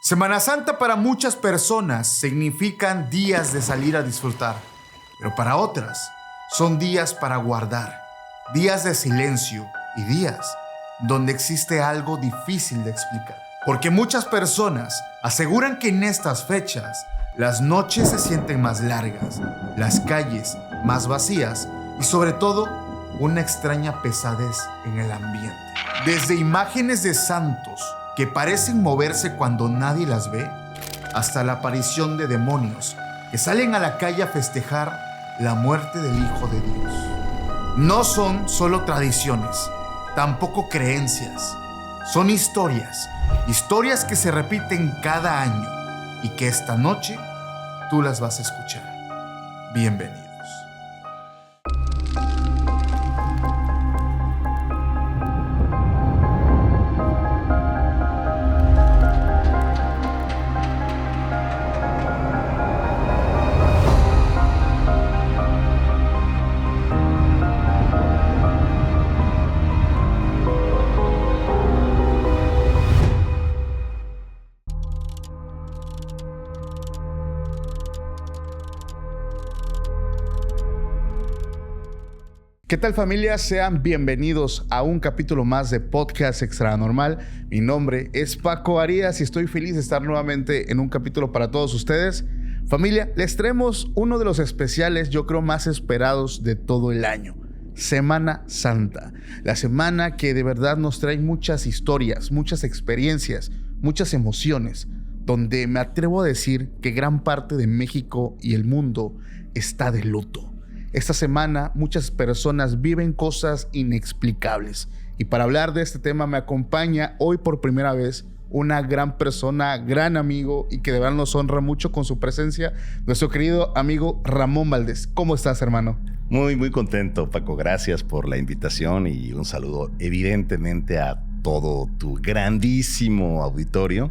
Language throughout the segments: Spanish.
Semana Santa para muchas personas significan días de salir a disfrutar, pero para otras son días para guardar, días de silencio y días donde existe algo difícil de explicar. Porque muchas personas aseguran que en estas fechas las noches se sienten más largas, las calles más vacías y sobre todo una extraña pesadez en el ambiente. Desde imágenes de santos que parecen moverse cuando nadie las ve, hasta la aparición de demonios que salen a la calle a festejar la muerte del Hijo de Dios. No son solo tradiciones, tampoco creencias. Son historias que se repiten cada año y que esta noche tú las vas a escuchar. Bienvenidos. ¿Qué tal, familia? Sean bienvenidos a un capítulo más de Podcast Extranormal. Mi nombre es Paco Arias y estoy feliz de estar nuevamente en un capítulo para todos ustedes. Familia, les traemos uno de los especiales, yo creo, más esperados de todo el año. Semana Santa. La semana que de verdad nos trae muchas historias, muchas experiencias, muchas emociones, donde me atrevo a decir que gran parte de México y el mundo está de luto. Esta semana muchas personas viven cosas inexplicables y para hablar de este tema me acompaña hoy por primera vez una gran persona, gran amigo y que de verdad nos honra mucho con su presencia, nuestro querido amigo Ramón Valdés. ¿Cómo estás, hermano? Muy contento, Paco. Gracias por la invitación y un saludo evidentemente a todo tu grandísimo auditorio.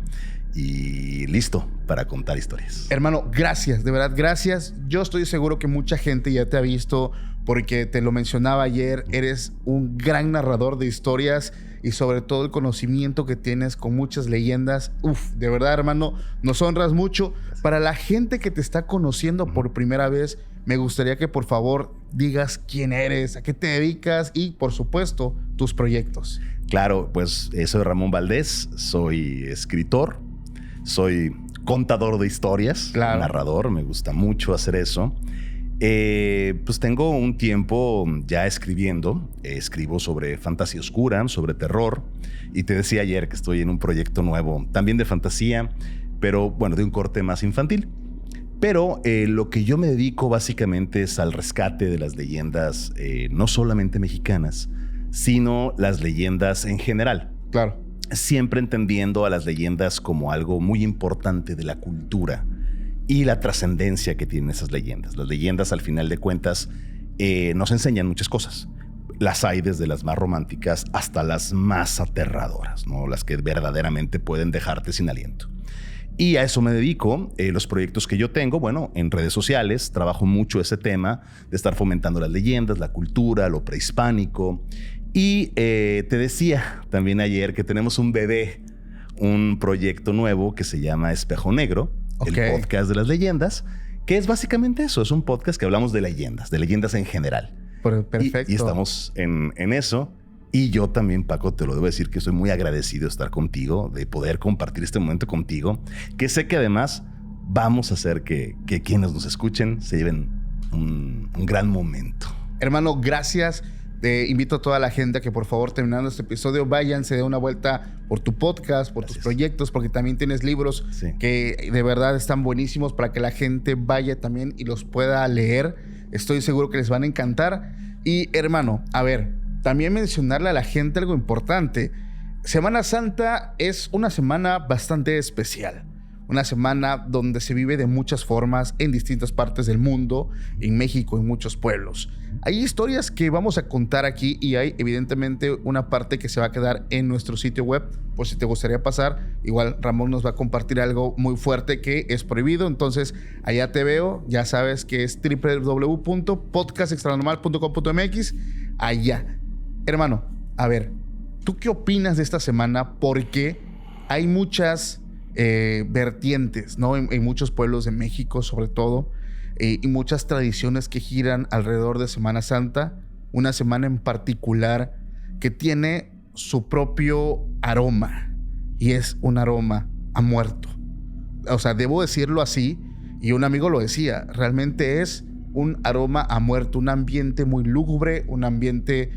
Y listo para contar historias. Hermano, gracias, de verdad, gracias. Yo estoy seguro que mucha gente ya te ha visto porque te lo mencionaba ayer. Eres un gran narrador de historias y sobre todo el conocimiento que tienes con muchas leyendas. De verdad, hermano, nos honras mucho. Gracias. Para la gente que te está conociendo por primera vez, me gustaría que por favor digas quién eres, a qué te dedicas y, por supuesto, tus proyectos. Claro, pues soy Ramón Valdés, soy escritor. Soy contador de historias, claro. Narrador, me gusta mucho hacer eso. Pues tengo un tiempo ya escribiendo. Escribo sobre fantasía oscura, sobre terror. Y te decía ayer que estoy en un proyecto nuevo, también de fantasía, pero bueno, de un corte más infantil. Pero lo que yo me dedico básicamente es al rescate de las leyendas, no solamente mexicanas, sino las leyendas en general. Claro. Siempre entendiendo a las leyendas como algo muy importante de la cultura y la trascendencia que tienen esas leyendas. Las leyendas, al final de cuentas, nos enseñan muchas cosas. Las hay desde las más románticas hasta las más aterradoras, ¿no? Las que verdaderamente pueden dejarte sin aliento. Y a eso me dedico. Los proyectos que yo tengo, bueno, en redes sociales, trabajo mucho ese tema de estar fomentando las leyendas, la cultura, lo prehispánico. Y te decía también ayer que tenemos un proyecto nuevo que se llama Espejo Negro, el podcast de las leyendas, que es básicamente eso, es un podcast que hablamos de leyendas en general. Perfecto. Y estamos en eso. Y yo también, Paco, te lo debo decir que estoy muy agradecido de estar contigo, de poder compartir este momento contigo, que sé que además vamos a hacer que quienes nos escuchen se lleven un gran momento. Hermano, gracias. Te invito a toda la gente a que por favor, terminando este episodio, vayan, se den una vuelta por tu podcast, por tus proyectos, porque también tienes libros que de verdad están buenísimos para que la gente vaya también y los pueda leer. Estoy seguro que les van a encantar. Y hermano, a ver, también mencionarle a la gente algo importante. Semana Santa es una semana bastante especial. Una semana donde se vive de muchas formas en distintas partes del mundo, en México, en muchos pueblos. Hay historias que vamos a contar aquí y hay evidentemente una parte que se va a quedar en nuestro sitio web, por si te gustaría pasar. Igual Ramón nos va a compartir algo muy fuerte que es prohibido, entonces allá te veo. Ya sabes que es www.podcastextranormal.com.mx. Allá. Hermano, a ver, ¿tú qué opinas de esta semana? Porque hay muchas vertientes, ¿no? En muchos pueblos de México, sobre todo, y muchas tradiciones que giran alrededor de Semana Santa. Una semana en particular que tiene su propio aroma, y es un aroma a muerto. O sea, debo decirlo así, y un amigo lo decía, realmente es un aroma a muerto, un ambiente muy lúgubre, un ambiente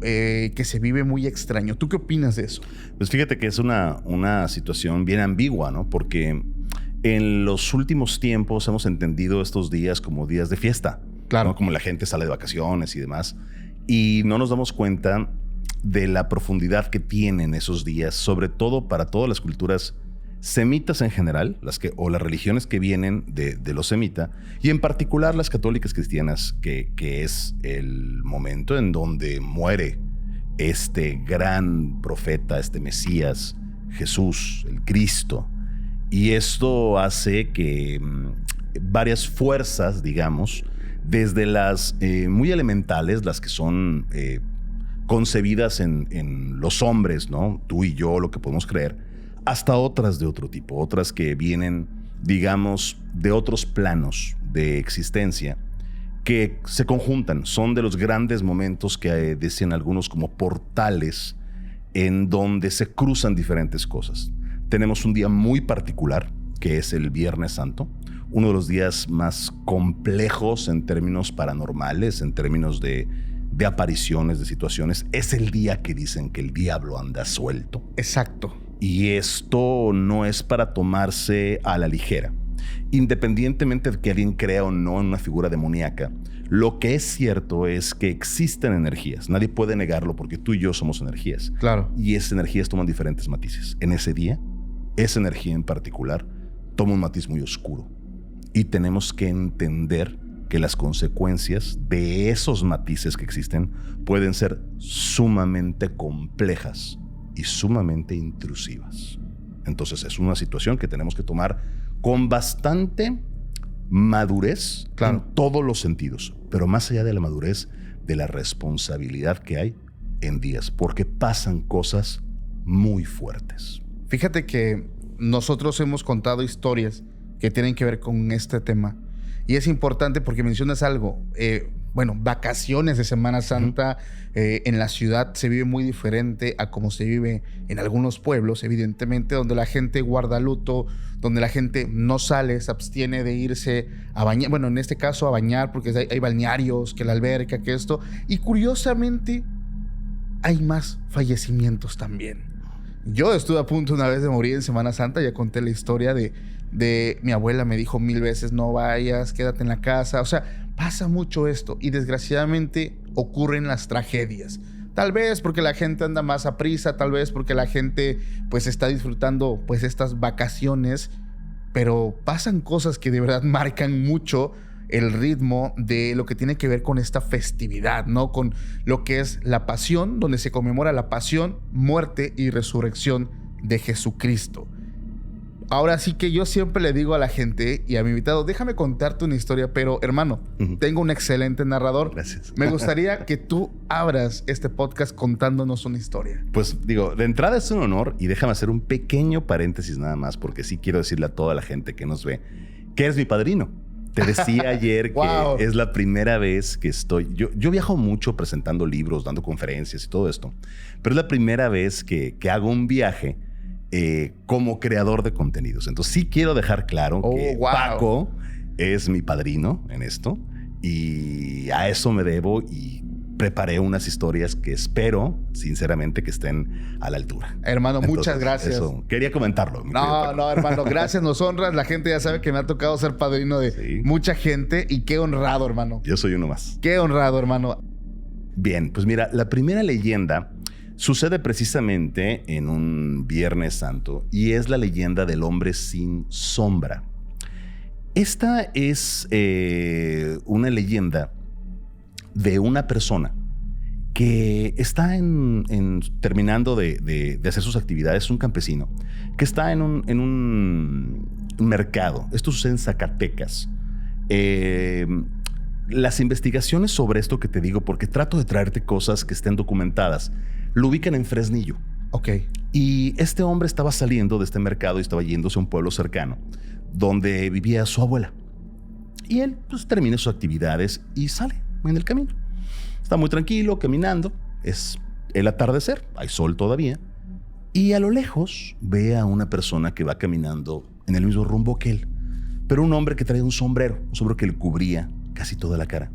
que se vive muy extraño. ¿Tú qué opinas de eso? Pues fíjate que es una situación bien ambigua, ¿no? Porque en los últimos tiempos hemos entendido estos días como días de fiesta. Claro. ¿No? Como la gente sale de vacaciones y demás. Y no nos damos cuenta de la profundidad que tienen esos días, sobre todo para todas las culturas semitas en general, o las religiones que vienen de los semita, y en particular las católicas cristianas, que es el momento en donde muere este gran profeta, este Mesías, Jesús, el Cristo. Y esto hace que varias fuerzas, digamos, desde las muy elementales, las que son concebidas en los hombres, ¿no? Tú y yo, lo que podemos creer, hasta otras de otro tipo, otras que vienen, digamos, de otros planos de existencia, que se conjuntan. Son de los grandes momentos que decían algunos como portales en donde se cruzan diferentes cosas. Tenemos un día muy particular, que es el Viernes Santo, uno de los días más complejos en términos paranormales, en términos de apariciones, de situaciones. Es el día que dicen que el diablo anda suelto. Exacto. Y esto no es para tomarse a la ligera. Independientemente de que alguien crea o no en una figura demoníaca, lo que es cierto es que existen energías. Nadie puede negarlo porque tú y yo somos energías. Claro. Y esas energías toman diferentes matices. En ese día, esa energía en particular toma un matiz muy oscuro. Y tenemos que entender que las consecuencias de esos matices que existen pueden ser sumamente complejas y sumamente intrusivas. Entonces es una situación que tenemos que tomar con bastante madurez, claro, en todos los sentidos, pero más allá de la madurez, de la responsabilidad que hay en días, porque pasan cosas muy fuertes. Fíjate que nosotros hemos contado historias que tienen que ver con este tema, y es importante porque mencionas algo. Vacaciones de Semana Santa en la ciudad se vive muy diferente a como se vive en algunos pueblos, evidentemente, donde la gente guarda luto, donde la gente no sale, se abstiene de irse a bañar. Bueno, en este caso a bañar, porque hay balnearios, que la alberca, que esto. Y curiosamente hay más fallecimientos también. Yo estuve a punto una vez de morir en Semana Santa. Ya conté la historia de mi abuela. Me dijo 1000 veces: no vayas, quédate en la casa. O sea, pasa mucho esto, y desgraciadamente ocurren las tragedias. Tal vez porque la gente anda más a prisa, tal vez porque la gente pues está disfrutando pues estas vacaciones, pero pasan cosas que de verdad marcan mucho el ritmo de lo que tiene que ver con esta festividad, ¿no? Con lo que es la pasión, donde se conmemora la pasión, muerte y resurrección de Jesucristo. Ahora sí que yo siempre le digo a la gente y a mi invitado: déjame contarte una historia, pero hermano, tengo un excelente narrador. Gracias. Me gustaría que tú abras este podcast contándonos una historia. Pues digo, de entrada es un honor, y déjame hacer un pequeño paréntesis nada más, porque sí quiero decirle a toda la gente que nos ve que eres mi padrino. Te decía ayer Wow. que es la primera vez que estoy... Yo viajo mucho presentando libros, dando conferencias y todo esto, pero es la primera vez que hago un viaje como creador de contenidos. Entonces sí quiero dejar claro que wow. Paco es mi padrino en esto, y a eso me debo, y preparé unas historias que espero sinceramente que estén a la altura. Hermano, muchas gracias. Eso, quería comentarlo. No, hermano, gracias, nos honras. La gente ya sabe que me ha tocado ser padrino de mucha gente, y qué honrado, hermano. Yo soy uno más. Qué honrado, hermano. Bien, pues mira, la primera leyenda sucede precisamente en un Viernes Santo, y es la leyenda del hombre sin sombra. Esta es una leyenda de una persona que está terminando de hacer sus actividades, un campesino que está en un mercado. Esto sucede en Zacatecas. Las investigaciones sobre esto que te digo, porque trato de traerte cosas que estén documentadas, lo ubican en Fresnillo. Ok. Y este hombre estaba saliendo de este mercado y estaba yéndose a un pueblo cercano donde vivía su abuela. Y él pues termina sus actividades y sale en el camino. Está muy tranquilo, caminando. Es el atardecer, hay sol todavía. Y a lo lejos ve a una persona que va caminando en el mismo rumbo que él. Pero un hombre que trae un sombrero que le cubría casi toda la cara.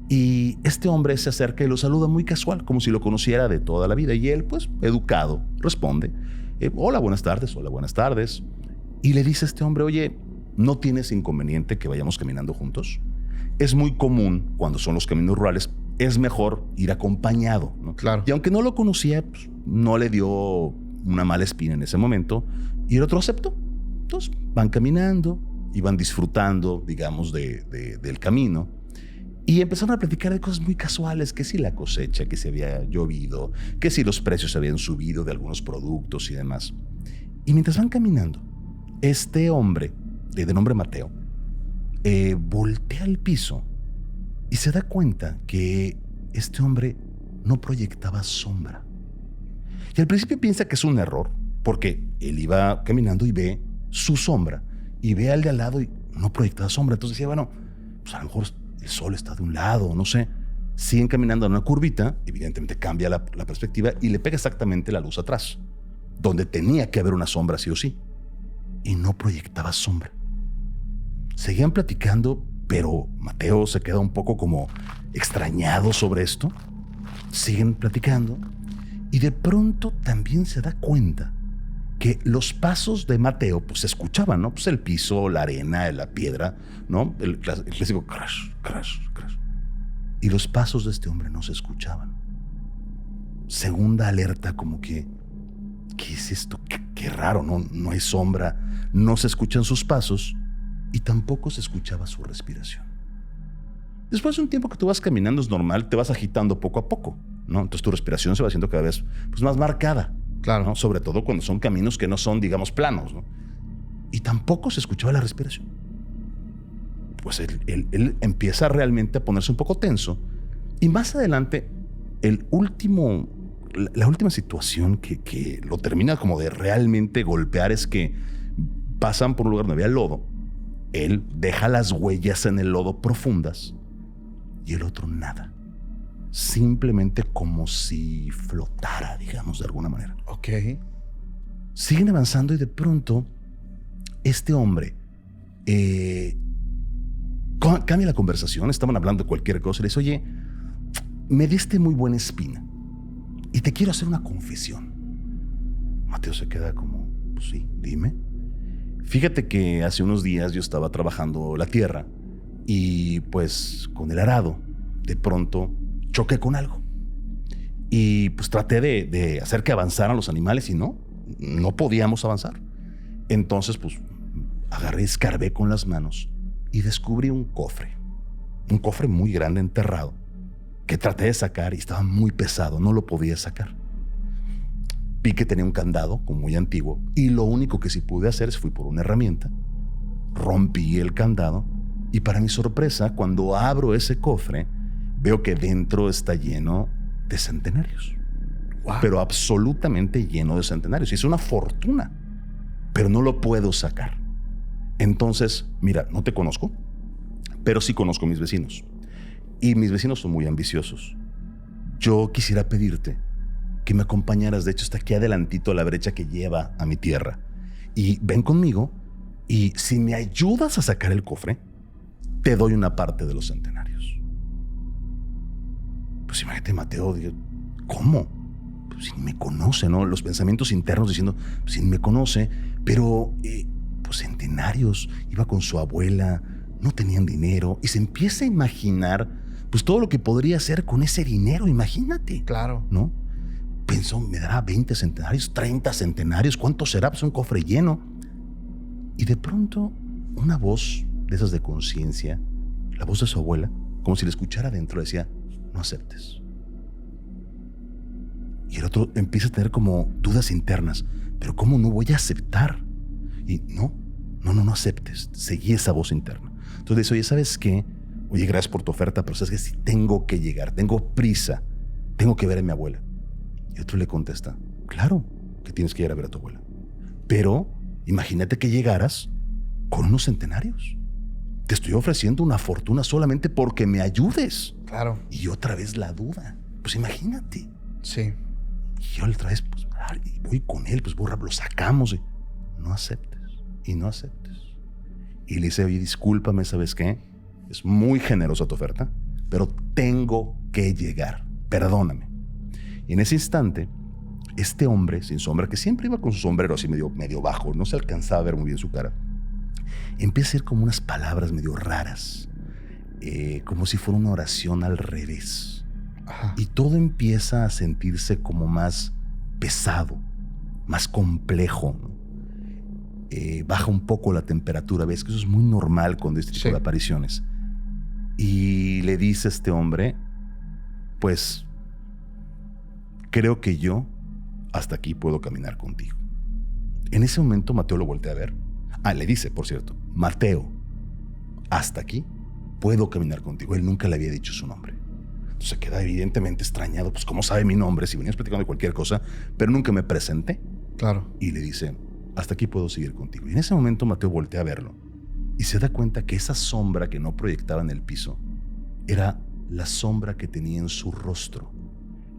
Y este hombre se acerca y lo saluda muy casual, como si lo conociera de toda la vida. Y él, pues, educado, responde, hola, buenas tardes, hola, buenas tardes. Y le dice a este hombre, oye, ¿no tienes inconveniente que vayamos caminando juntos? Es muy común, cuando son los caminos rurales, es mejor ir acompañado, ¿no? Claro. Y aunque no lo conocía, pues, no le dio una mala espina en ese momento. Y el otro aceptó. Entonces, van caminando y van disfrutando, digamos, del camino. Y empezaron a platicar de cosas muy casuales, que si la cosecha, que si había llovido, que si los precios habían subido de algunos productos y demás. Y mientras van caminando, este hombre, de nombre Mateo, voltea al piso y se da cuenta que este hombre no proyectaba sombra. Y al principio piensa que es un error, porque él iba caminando y ve su sombra, y ve al de al lado y no proyectaba sombra. Entonces decía, bueno, pues a lo mejor el sol está de un lado, no sé. Siguen caminando en una curvita, evidentemente cambia la perspectiva y le pega exactamente la luz atrás, donde tenía que haber una sombra sí o sí. Y no proyectaba sombra. Seguían platicando, pero Mateo se queda un poco como extrañado sobre esto. Siguen platicando y de pronto también se da cuenta que los pasos de Mateo pues se escuchaban, ¿no? Pues el piso, la arena, la piedra, ¿no? El clásico crash, crash, crash. Y los pasos de este hombre no se escuchaban. Segunda alerta, como que, ¿qué es esto? Qué raro, ¿no? No hay sombra, no se escuchan sus pasos y tampoco se escuchaba su respiración. Después de un tiempo que tú vas caminando es normal, te vas agitando poco a poco, ¿no? Entonces tu respiración se va haciendo cada vez pues, más marcada. Claro. ¿No? Sobre todo cuando son caminos que no son, digamos, planos, ¿no? Y tampoco se escuchaba la respiración. Pues él empieza realmente a ponerse un poco tenso. Y más adelante, la última situación que lo termina como de realmente golpear es que pasan por un lugar donde había lodo. Él deja las huellas en el lodo profundas y el otro nada. Simplemente como si flotara, digamos, de alguna manera. Ok. Siguen avanzando y de pronto este hombre cambia la conversación. Estaban hablando de cualquier cosa y le dice, oye, me diste muy buena espina y te quiero hacer una confesión. Mateo se queda como, pues sí, dime. Fíjate que hace unos días yo estaba trabajando la tierra y pues con el arado de pronto choqué con algo y pues traté de hacer que avanzaran los animales y no podíamos avanzar. Entonces pues agarré, escarbé con las manos y descubrí un cofre muy grande enterrado que traté de sacar y estaba muy pesado, no lo podía sacar. Vi que tenía un candado como muy antiguo y lo único que sí pude hacer es fui por una herramienta, rompí el candado y para mi sorpresa cuando abro ese cofre veo que dentro está lleno de centenarios. Wow. Pero absolutamente lleno de centenarios. Y es una fortuna, pero no lo puedo sacar. Entonces, mira, no te conozco, pero sí conozco a mis vecinos. Y mis vecinos son muy ambiciosos. Yo quisiera pedirte que me acompañaras, de hecho, hasta aquí adelantito a la brecha que lleva a mi tierra. Y ven conmigo y si me ayudas a sacar el cofre, te doy una parte de los centenarios. Pues imagínate, Mateo, digo, ¿cómo? Pues si me conoce, ¿no? Los pensamientos internos diciendo, pues si me conoce, pero pues centenarios, iba con su abuela, no tenían dinero y se empieza a imaginar pues todo lo que podría hacer con ese dinero, imagínate. Claro. ¿No? Pensó, me dará 20 centenarios, 30 centenarios, ¿cuánto será? Pues un cofre lleno. Y de pronto una voz de esas de conciencia, la voz de su abuela, como si le escuchara adentro, decía, no aceptes. Y el otro empieza a tener como dudas internas, pero ¿cómo no voy a aceptar? Y no aceptes. Seguí esa voz interna. Entonces dice, oye, ¿sabes qué? Oye, gracias por tu oferta, pero sabes que sí tengo que llegar, tengo prisa, tengo que ver a mi abuela. Y otro le contesta, Claro que tienes que ir a ver a tu abuela. Pero imagínate que llegaras con unos centenarios. Te estoy ofreciendo una fortuna solamente porque me ayudes. Claro. Y otra vez la duda. Pues imagínate. Sí. Y yo otra vez, pues, voy con él, pues, lo sacamos. No aceptes. Y no aceptes. Y le dice, oye, discúlpame, ¿sabes qué? Es muy generosa tu oferta, pero tengo que llegar. Perdóname. Y en ese instante, este hombre sin sombra, que siempre iba con su sombrero así medio bajo, no se alcanzaba a ver muy bien su cara, empieza a decir como unas palabras medio raras, como si fuera una oración al revés. Ajá. Y todo empieza a sentirse como más pesado, más complejo, ¿no? Baja un poco la temperatura. Ves que eso es muy normal con este tipo de apariciones. Y le dice a este hombre, pues, creo que yo hasta aquí puedo caminar contigo. En ese momento Mateo lo voltea a ver. Le dice, por cierto, Mateo, hasta aquí puedo caminar contigo. Él nunca le había dicho su nombre. Entonces se queda evidentemente extrañado. Pues, ¿cómo sabe mi nombre? Si venías platicando de cualquier cosa, pero nunca me presenté. Claro. Y le dice, hasta aquí puedo seguir contigo. Y en ese momento Mateo voltea a verlo y se da cuenta que esa sombra que no proyectaba en el piso era la sombra que tenía en su rostro.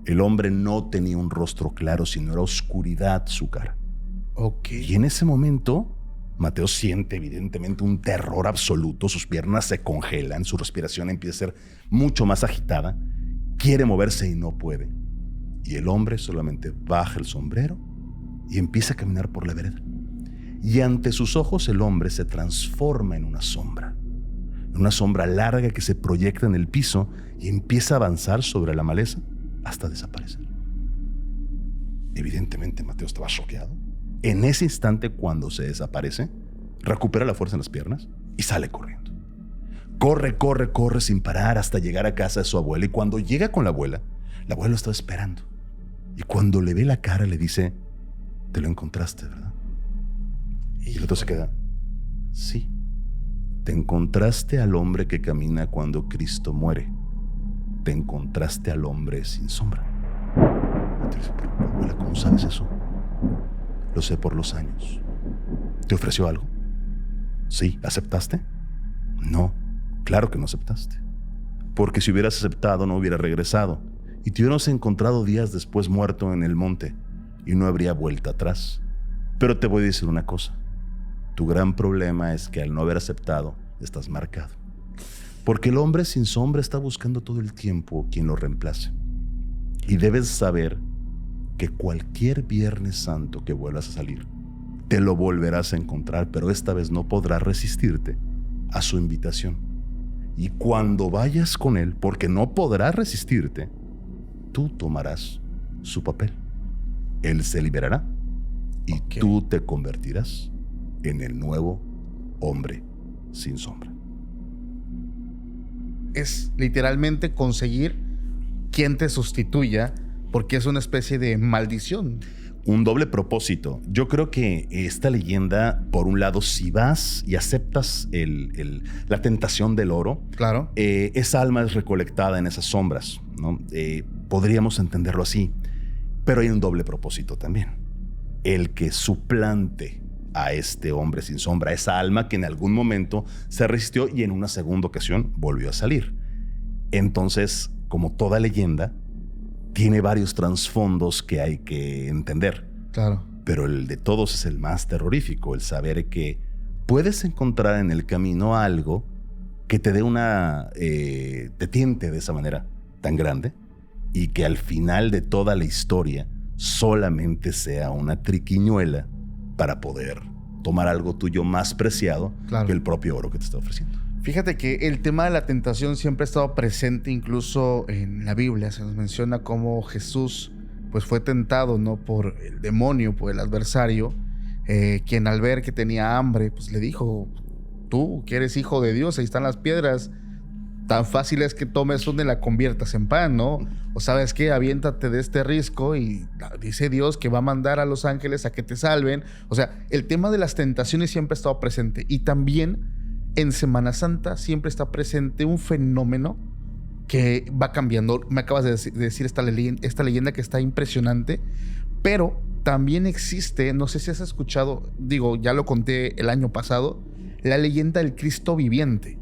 El hombre no tenía un rostro claro, sino era oscuridad su cara. Ok. Y en ese momento Mateo siente evidentemente un terror absoluto. Sus piernas se congelan, su respiración empieza a ser mucho más agitada. Quiere moverse y no puede. Y el hombre solamente baja el sombrero y empieza a caminar por la vereda. Y ante sus ojos el hombre se transforma en una sombra larga que se proyecta en el piso y empieza a avanzar sobre la maleza hasta desaparecer. Evidentemente Mateo estaba choqueado. En ese instante, cuando se desaparece, recupera la fuerza en las piernas y sale corriendo. Corre sin parar hasta llegar a casa de su abuela. Y cuando llega con la abuela lo estaba esperando. Y cuando le ve la cara le dice, te lo encontraste, ¿verdad? Y el otro se queda, sí, te encontraste al hombre que camina cuando Cristo muere. Te encontraste al hombre sin sombra. Y te dice, pero abuela, ¿cómo sabes eso? Lo sé por los años. ¿Te ofreció algo? Sí. ¿Aceptaste? No, claro que no aceptaste. Porque si hubieras aceptado no hubiera regresado y te hubiéramos encontrado días después muerto en el monte y no habría vuelta atrás. Pero te voy a decir una cosa. Tu gran problema es que al no haber aceptado, estás marcado. Porque el hombre sin sombra está buscando todo el tiempo quien lo reemplace. Y debes saber que cualquier Viernes Santo que vuelvas a salir, te lo volverás a encontrar, pero esta vez no podrás resistirte a su invitación. Y cuando vayas con él, porque no podrás resistirte, tú tomarás su papel. Él se liberará y tú te convertirás en el nuevo hombre sin sombra. Es literalmente conseguir quien te sustituya, porque es una especie de maldición. Un doble propósito. Yo creo que esta leyenda, por un lado, si vas y aceptas la tentación del oro, claro, esa alma es recolectada en esas sombras, ¿no? Podríamos entenderlo así, pero hay un doble propósito también. El que suplante a este hombre sin sombra, esa alma que en algún momento se resistió y en una segunda ocasión volvió a salir. Entonces, como toda leyenda, tiene varios trasfondos que hay que entender. Claro. Pero el de todos es el más terrorífico, el saber que puedes encontrar en el camino algo que te dé te tiente de esa manera tan grande y que al final de toda la historia solamente sea una triquiñuela para poder tomar algo tuyo más preciado, claro, que el propio oro que te está ofreciendo. Fíjate que el tema de la tentación siempre ha estado presente incluso en la Biblia. Se nos menciona cómo Jesús pues fue tentado, ¿no?, por el demonio, por el adversario, quien al ver que tenía hambre pues le dijo, tú que eres hijo de Dios, ahí están las piedras, tan fácil es que tomes una y la conviertas en pan, ¿no? O sabes qué, aviéntate de este risco y dice Dios que va a mandar a los ángeles a que te salven. O sea, el tema de las tentaciones siempre ha estado presente. Y también en Semana Santa siempre está presente un fenómeno que va cambiando. Me acabas de decir esta leyenda que está impresionante, Pero también existe, no sé si has escuchado, digo, ya lo conté el año pasado, la leyenda del Cristo viviente.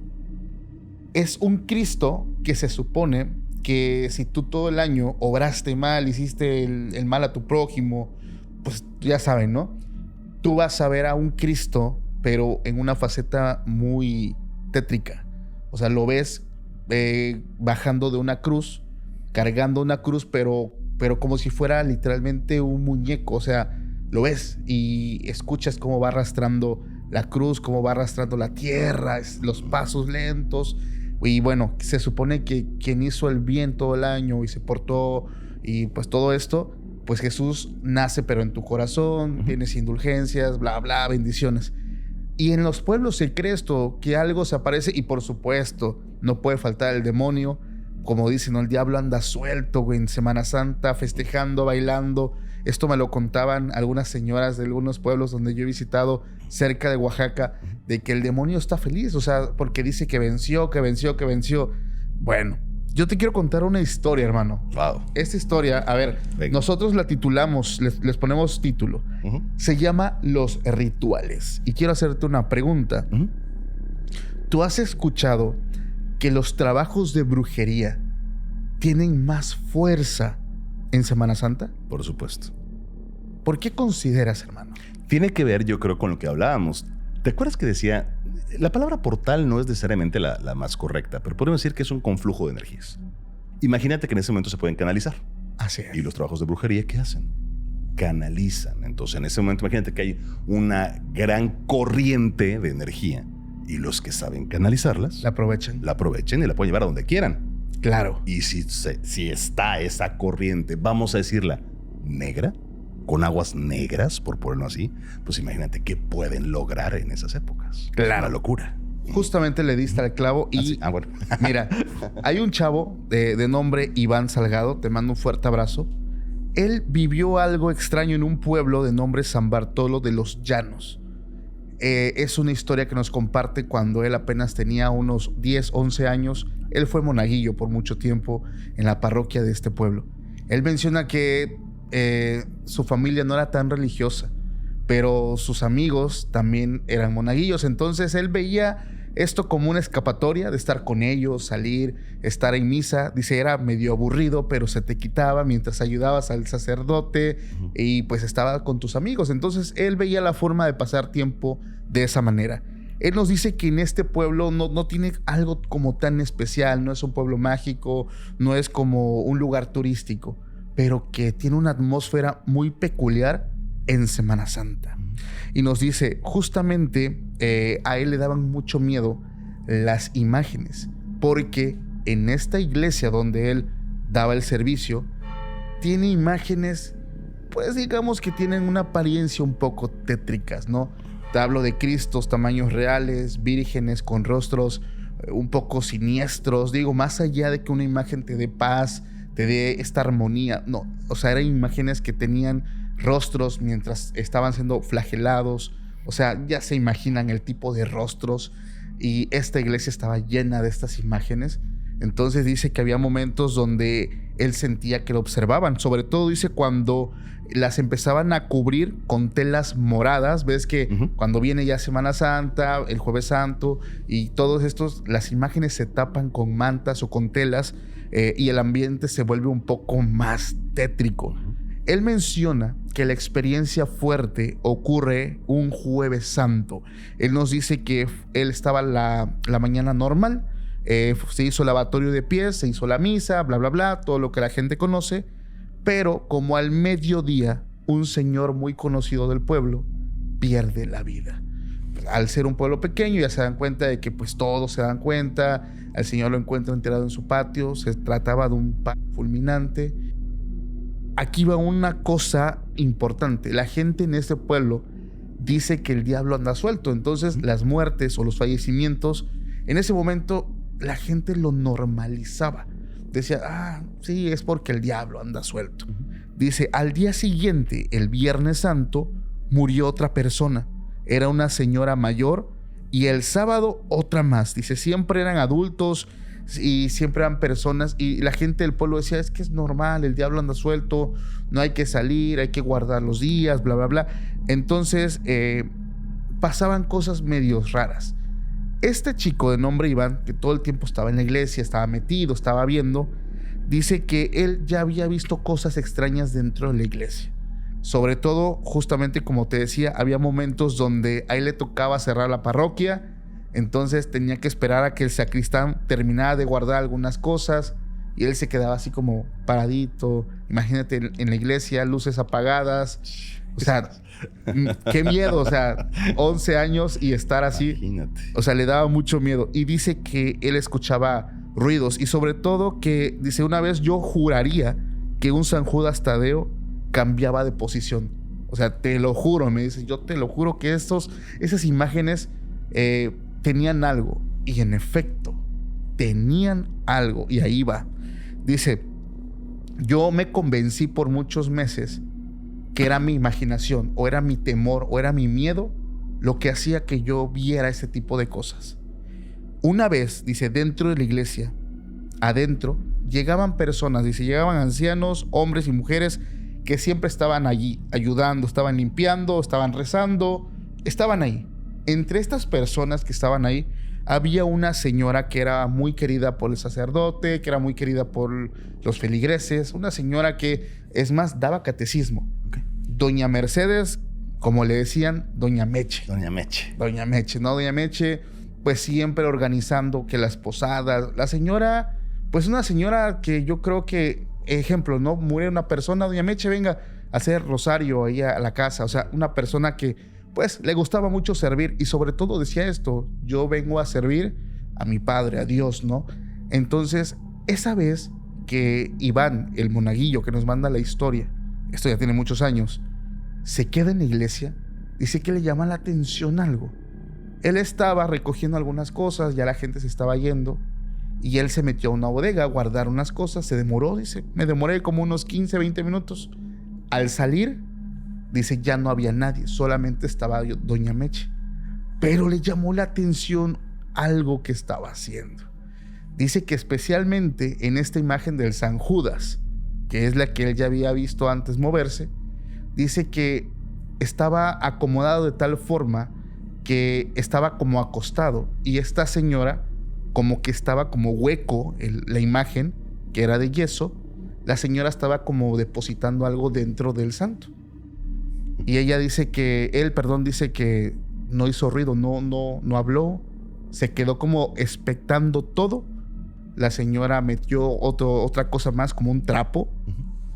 Es un Cristo que se supone que si tú todo el año obraste mal, hiciste el mal a tu prójimo, pues ya saben, ¿no? Tú vas a ver a un Cristo, pero en una faceta muy tétrica. O sea, lo ves bajando de una cruz, cargando una cruz, pero como si fuera literalmente un muñeco. O sea, lo ves y escuchas cómo va arrastrando la cruz, cómo va arrastrando la tierra, los pasos lentos. Y bueno, se supone que quien hizo el bien todo el año y se portó y pues todo esto, pues Jesús nace pero en tu corazón, tienes indulgencias, bla, bla, bendiciones. Y en los pueblos se cree esto, que algo se aparece y por supuesto no puede faltar el demonio. Como dicen, ¿no? El diablo anda suelto, güey, en Semana Santa, festejando, bailando. Esto me lo contaban algunas señoras de algunos pueblos donde yo he visitado cerca de Oaxaca, de que el demonio está feliz, o sea, porque dice que venció. Bueno, yo te quiero contar una historia, hermano. Wow. Esta historia, a ver, Venga. nosotros la titulamos, les ponemos título. Se llama Los Rituales. Y quiero hacerte una pregunta. ¿Tú has escuchado que los trabajos de brujería tienen más fuerza en Semana Santa? Por supuesto. ¿Por qué consideras, hermano? Tiene que ver, yo creo, con lo que hablábamos. ¿Te acuerdas que decía, la palabra portal no es necesariamente la más correcta, pero podemos decir que es un conflujo de energías? Imagínate que en ese momento se pueden canalizar. Así es. ¿Y los trabajos de brujería qué hacen? Canalizan. Entonces, en ese momento, imagínate que hay una gran corriente de energía y los que saben canalizarlas La aprovechan. la aprovechen y la pueden llevar a donde quieran. Claro. Y si está esa corriente, vamos a decirla, negra, con aguas negras, por ponerlo así, pues imagínate qué pueden lograr en esas épocas. Claro. Es una locura. Justamente le diste al clavo y Bueno. mira, hay un chavo de nombre Iván Salgado, te mando un fuerte abrazo. Él vivió algo extraño en un pueblo de nombre San Bartolo de los Llanos. Es una historia que nos comparte cuando él apenas tenía unos 10, 11 años. Él fue monaguillo por mucho tiempo en la parroquia de este pueblo. Él menciona que su familia no era tan religiosa, pero sus amigos también eran monaguillos. Entonces él veía esto como una escapatoria de estar con ellos, salir, estar en misa. Dice, era medio aburrido, pero se te quitaba mientras ayudabas al sacerdote y pues estaba con tus amigos. Entonces él veía la forma de pasar tiempo de esa manera. Él nos dice que en este pueblo no tiene algo como tan especial, no es un pueblo mágico, no es como un lugar turístico, pero que tiene una atmósfera muy peculiar en Semana Santa. Y nos dice, justamente a él le daban mucho miedo las imágenes, porque en esta iglesia donde él daba el servicio, tiene imágenes, pues digamos que tienen una apariencia un poco tétricas, ¿no? Te hablo de Cristos tamaños reales, vírgenes con rostros un poco siniestros. Digo, más allá de que una imagen te dé paz, te dé esta armonía, no, o sea, eran imágenes que tenían rostros mientras estaban siendo flagelados. O sea, ya se imaginan el tipo de rostros, y esta iglesia estaba llena de estas imágenes. Entonces dice que había momentos donde él sentía que lo observaban, sobre todo dice cuando las empezaban a cubrir con telas moradas. Ves que cuando viene ya Semana Santa, el Jueves Santo y todos estos, las imágenes se tapan con mantas o con telas, y el ambiente se vuelve un poco más tétrico. Él menciona que la experiencia fuerte ocurre un Jueves Santo. Él nos dice que él estaba la mañana normal, se hizo lavatorio de pies, se hizo la misa, bla, bla, bla, todo lo que la gente conoce, pero como al mediodía, un señor muy conocido del pueblo pierde la vida. Al ser un pueblo pequeño, ya se dan cuenta de que pues todos se dan cuenta. Al señor lo encuentran enterrado en su patio. Se trataba de un paro fulminante. Aquí va una cosa importante. La gente en este pueblo dice que el diablo anda suelto. Entonces las muertes o los fallecimientos, en ese momento la gente lo normalizaba. Decía, sí, es porque el diablo anda suelto. Dice, al día siguiente, el Viernes Santo, murió otra persona. Era una señora mayor, y el sábado otra más. Dice, siempre eran adultos y siempre eran personas, y la gente del pueblo decía, es que es normal, el diablo anda suelto, no hay que salir, hay que guardar los días, bla, bla, bla. Entonces pasaban cosas medio raras. Este chico de nombre Iván, que todo el tiempo estaba en la iglesia, estaba metido, estaba viendo, dice que él ya había visto cosas extrañas dentro de la iglesia. Sobre todo, justamente como te decía, había momentos donde a él le tocaba cerrar la parroquia, entonces tenía que esperar a que el sacristán terminara de guardar algunas cosas y él se quedaba así como paradito. Imagínate en la iglesia, luces apagadas. O sea, qué miedo, o sea, 11 años y estar así. Imagínate. O sea, le daba mucho miedo. Y dice que él escuchaba ruidos y sobre todo que, dice, una vez yo juraría que un San Judas Tadeo cambiaba de posición. O sea, te lo juro, me dice, yo te lo juro que esas imágenes tenían algo. Y en efecto, tenían algo. Y ahí va. Dice, yo me convencí por muchos meses que era mi imaginación, o era mi temor, o era mi miedo, lo que hacía que yo viera ese tipo de cosas. Una vez, dice, dentro de la iglesia, adentro, llegaban personas, dice, llegaban ancianos, hombres y mujeres que siempre estaban allí, ayudando, estaban limpiando, estaban rezando, estaban ahí. Entre estas personas que estaban ahí, había una señora que era muy querida por el sacerdote, que era muy querida por los feligreses, una señora que, es más, daba catecismo. Okay. Doña Mercedes, como le decían, Doña Meche. Doña Meche. Doña Meche, ¿no? Doña Meche, pues siempre organizando que las posadas. La señora, pues una señora que yo creo que, ejemplo, ¿no? Muere una persona, Doña Meche, venga a hacer rosario ahí a la casa. O sea, una persona que, pues, le gustaba mucho servir y sobre todo decía esto, yo vengo a servir a mi Padre, a Dios, ¿no? Entonces, esa vez que Iván, el monaguillo que nos manda la historia, esto ya tiene muchos años, se queda en la iglesia, dice que le llama la atención algo. Él estaba recogiendo algunas cosas, ya la gente se estaba yendo, y él se metió a una bodega a guardar unas cosas, se demoró, dice, me demoré como unos 15, 20 minutos. Al salir, dice, ya no había nadie, solamente estaba Doña Meche. Pero le llamó la atención algo que estaba haciendo. Dice que especialmente en esta imagen del San Judas, que es la que él ya había visto antes moverse, dice que estaba acomodado de tal forma que estaba como acostado y esta señora como que estaba como hueco la imagen, que era de yeso, la señora estaba como depositando algo dentro del santo. Y ella dice que, dice que no hizo ruido, no habló, se quedó como expectando todo. La señora metió otra cosa más, como un trapo,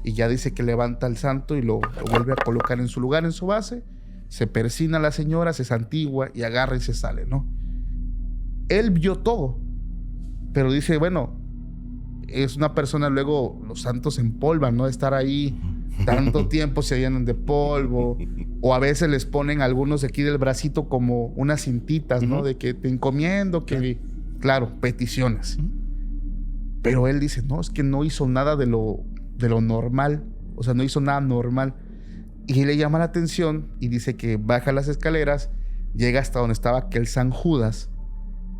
y ya dice que levanta al santo y lo vuelve a colocar en su lugar, en su base. Se persina la señora, se santigua y agarra y se sale, ¿no? Él vio todo, pero dice, bueno, es una persona, luego los santos se empolvan, ¿no? Estar ahí tanto tiempo, se llenan de polvo, o a veces les ponen algunos aquí del bracito como unas cintitas, ¿no? De que te encomiendo, que, claro, peticiones. Pero él dice, no, es que no hizo nada de lo normal, o sea, no hizo nada normal. Y le llama la atención y dice que baja las escaleras, llega hasta donde estaba aquel San Judas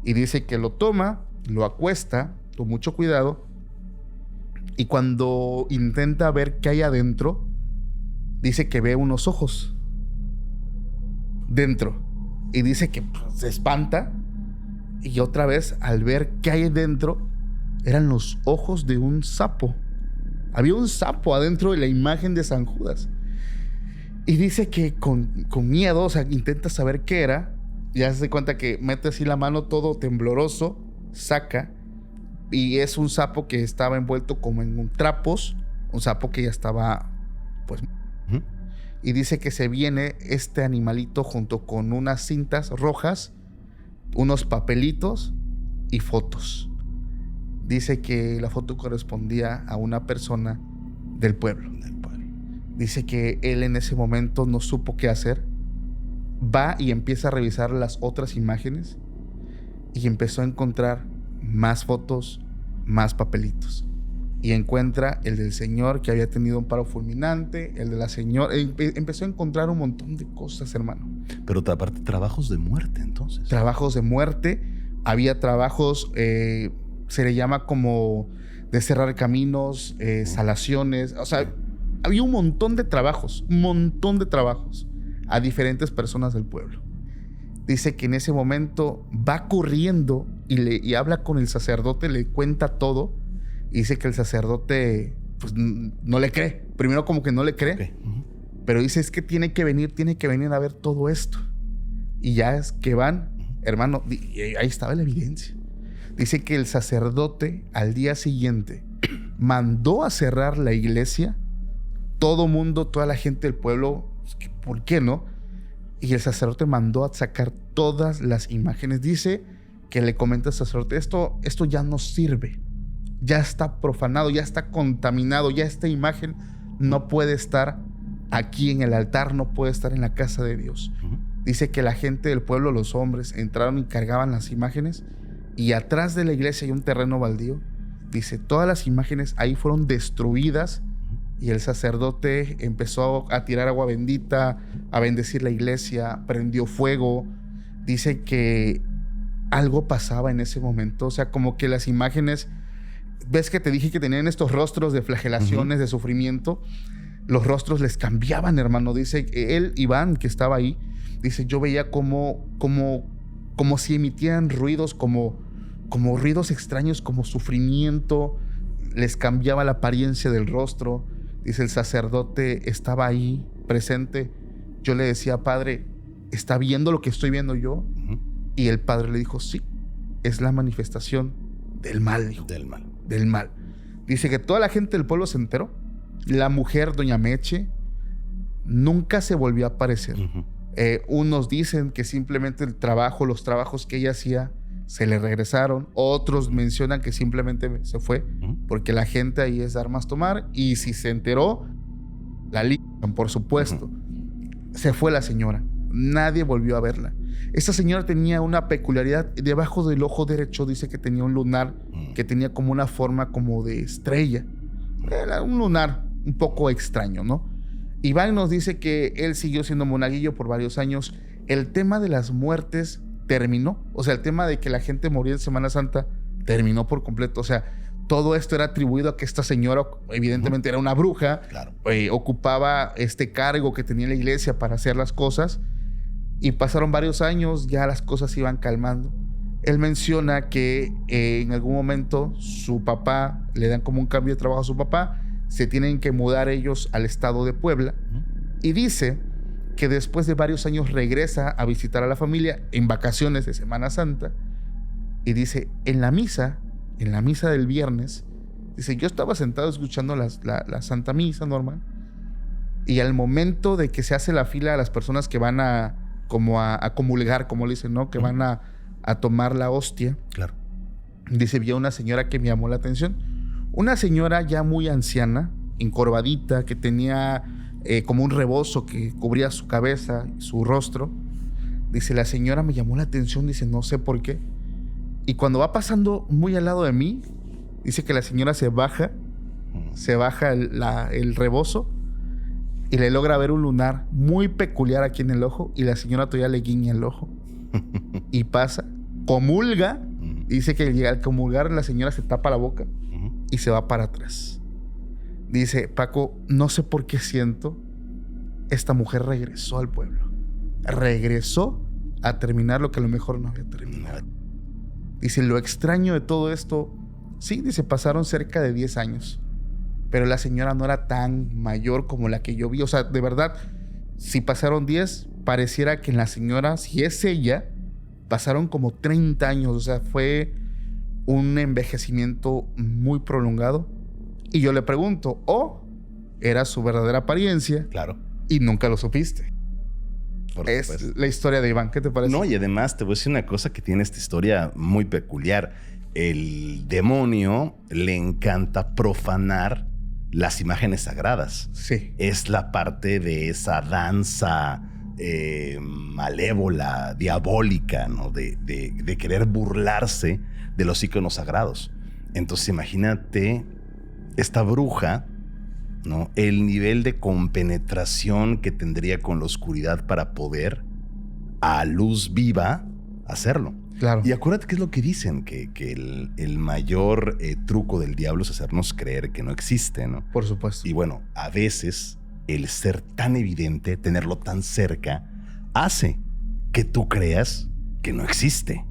y dice que lo toma, lo acuesta, con mucho cuidado, y cuando intenta ver qué hay adentro, dice que ve unos ojos dentro y dice que se espanta, y otra vez al ver qué hay dentro eran los ojos de un sapo. Había un sapo adentro de la imagen de San Judas. Y dice que con miedo, o sea, intenta saber qué era. Ya se da cuenta que mete así la mano todo tembloroso, saca. Y es un sapo que estaba envuelto como en un trapos. Un sapo que ya estaba, pues... Y dice que se viene este animalito junto con unas cintas rojas, unos papelitos y fotos. Dice que la foto correspondía a una persona del pueblo. Dice que él en ese momento no supo qué hacer. Va y empieza a revisar las otras imágenes y empezó a encontrar más fotos, más papelitos. Y encuentra el del señor que había tenido un paro fulminante, el de la señora. Empezó a encontrar un montón de cosas, hermano. Pero aparte, trabajos de muerte, entonces. Trabajos de muerte. Había trabajos se le llama como de cerrar caminos, salaciones. O sea, había un montón de trabajos a diferentes personas del pueblo. Dice que en ese momento va corriendo y habla con el sacerdote, le cuenta todo. Y dice que el sacerdote pues no le cree. Primero como que no le cree. Okay. Pero dice, es que tiene que venir a ver todo esto. Y ya es que van, hermano, y ahí estaba la evidencia. Dice que el sacerdote al día siguiente mandó a cerrar la iglesia. Todo mundo, toda la gente del pueblo, ¿por qué no? Y el sacerdote mandó a sacar todas las imágenes. Dice que le comenta al sacerdote, esto ya no sirve. Ya está profanado, ya está contaminado, ya esta imagen no puede estar aquí en el altar, no puede estar en la casa de Dios. Dice que la gente del pueblo, los hombres, entraron y cargaban las imágenes, y atrás de la iglesia hay un terreno baldío. Dice, todas las imágenes ahí fueron destruidas, y el sacerdote empezó a tirar agua bendita, a bendecir la iglesia, prendió fuego. Dice que algo pasaba en ese momento, o sea, como que las imágenes, ves que te dije que tenían estos rostros de flagelaciones, de sufrimiento, los rostros les cambiaban, hermano. Dice él, Iván, que estaba ahí, dice, yo veía como si emitían ruidos, como ruidos extraños, como sufrimiento, les cambiaba la apariencia del rostro. Dice, el sacerdote estaba ahí presente. Yo le decía, padre, ¿está viendo lo que estoy viendo yo? Y el padre le dijo, sí, es la manifestación del mal, dijo. Del mal. Dice que toda la gente del pueblo se enteró. La mujer, doña Meche, nunca se volvió a aparecer. Unos dicen que simplemente los trabajos que ella hacía, se le regresaron. Otros mencionan que simplemente se fue, porque la gente ahí es de armas tomar. Y si se enteró, la ligan, por supuesto. Se fue la señora. Nadie volvió a verla. Esta señora tenía una peculiaridad. Debajo del ojo derecho dice que tenía un lunar que tenía como una forma como de estrella. Era un lunar un poco extraño, ¿no? Iván nos dice que él siguió siendo monaguillo por varios años. El tema de las muertes terminó. O sea, el tema de que la gente moría en Semana Santa terminó por completo. O sea, todo esto era atribuido a que esta señora evidentemente era una bruja. Claro. Ocupaba este cargo que tenía la iglesia para hacer las cosas. Y pasaron varios años, ya las cosas se iban calmando. Él menciona que en algún momento su papá, le dan como un cambio de trabajo a su papá, se tienen que mudar ellos al estado de Puebla. Y dice que después de varios años regresa a visitar a la familia en vacaciones de Semana Santa. Y dice, en la misa del viernes, dice, yo estaba sentado escuchando la Santa Misa normal. Y al momento de que se hace la fila a las personas que van a comulgar, como le dicen, ¿no? Que van a tomar la hostia. Claro. Dice, vi a una señora que me llamó la atención. Una señora ya muy anciana, encorvadita, que tenía como un rebozo que cubría su cabeza, su rostro. Dice, la señora me llamó la atención, dice, no sé por qué. Y cuando va pasando muy al lado de mí, dice que la señora se baja el rebozo y le logra ver un lunar muy peculiar aquí en el ojo, y la señora todavía le guiña el ojo. Y pasa, comulga. Dice que al comulgar la señora se tapa la boca y se va para atrás. Dice, Paco, no sé por qué siento, esta mujer regresó al pueblo. Regresó a terminar lo que a lo mejor no había terminado. Dice, lo extraño de todo esto, sí, dice, pasaron cerca de 10 años. Pero la señora no era tan mayor como la que yo vi. O sea, de verdad, si pasaron 10, pareciera que en la señora, si es ella, pasaron como 30 años. O sea, fue un envejecimiento muy prolongado. Y yo le pregunto, era su verdadera apariencia. Claro. Y nunca lo supiste. Es la historia de Iván. ¿Qué te parece? No, y además te voy a decir una cosa que tiene esta historia muy peculiar. El demonio le encanta profanar las imágenes sagradas. Sí. Es la parte de esa danza malévola, diabólica, ¿no? De querer burlarse de los íconos sagrados. Entonces imagínate esta bruja, ¿no? El nivel de compenetración que tendría con la oscuridad para poder, a luz viva, hacerlo. Claro. Y acuérdate qué es lo que dicen, que el mayor truco del diablo es hacernos creer que no existe, ¿no? Por supuesto. Y bueno, a veces el ser tan evidente, tenerlo tan cerca, hace que tú creas que no existe.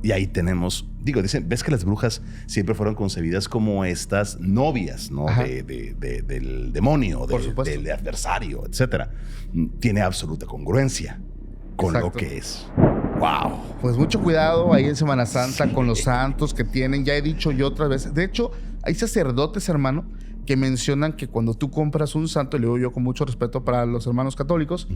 Y ahí tenemos, dicen, ves que las brujas siempre fueron concebidas como estas novias, ¿no? Del demonio, del adversario, etcétera. Tiene absoluta congruencia con lo que es. ¡Wow! Pues mucho cuidado ahí en Semana Santa con los santos que tienen. Ya he dicho yo otras veces. De hecho, hay sacerdotes, hermano, que mencionan que cuando tú compras un santo, y le digo yo con mucho respeto para los hermanos católicos,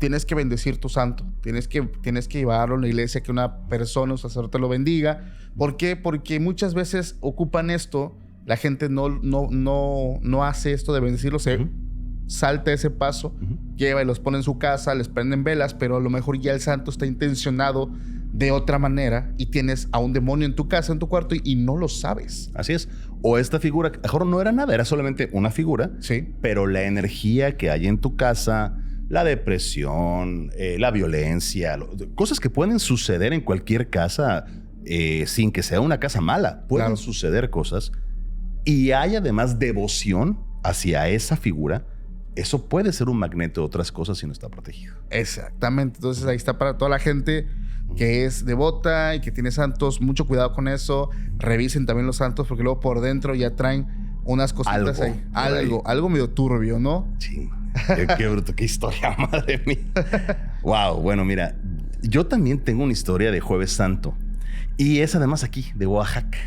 tienes que bendecir tu santo. Tienes que llevarlo a la iglesia, que una persona, un sacerdote lo bendiga. ¿Por qué? Porque muchas veces ocupan esto, la gente no hace esto de bendecirlo, salta ese paso, lleva y los pone en su casa, les prenden velas, pero a lo mejor ya el santo está intencionado de otra manera y tienes a un demonio en tu casa, en tu cuarto y no lo sabes. Así es. O esta figura, mejor no era nada, era solamente una figura, pero la energía que hay en tu casa, la depresión, la violencia, cosas que pueden suceder en cualquier casa sin que sea una casa mala. Pueden suceder cosas y hay además devoción hacia esa figura. Eso puede ser un magneto de otras cosas si no está protegido. Exactamente. Entonces ahí está para toda la gente que es devota y que tiene santos. Mucho cuidado con eso. Revisen también los santos porque luego por dentro ya traen unas cositas ahí. Algo medio turbio, ¿no? Sí. Qué bruto, qué historia, madre mía. Wow. Bueno, mira, yo también tengo una historia de Jueves Santo. Y es además aquí, de Oaxaca,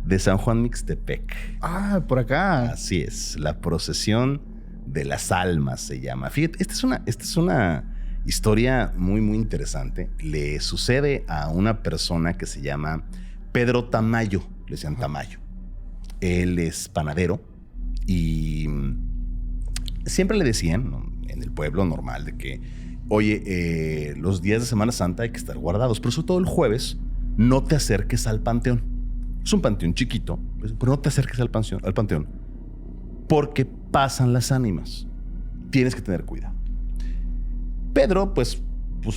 de San Juan Mixtepec. Ah, por acá. Así es. La procesión de las almas se llama. Fíjate, esta es una historia muy, muy interesante. Le sucede a una persona que se llama Pedro Tamayo. Le decían Tamayo. Él es panadero y siempre le decían, ¿no?, en el pueblo normal, de que, oye, los días de Semana Santa hay que estar guardados, pero sobre todo el jueves no te acerques al panteón. Es un panteón chiquito, pero no te acerques al panteón porque pasan las ánimas. Tienes que tener cuidado. Pedro, pues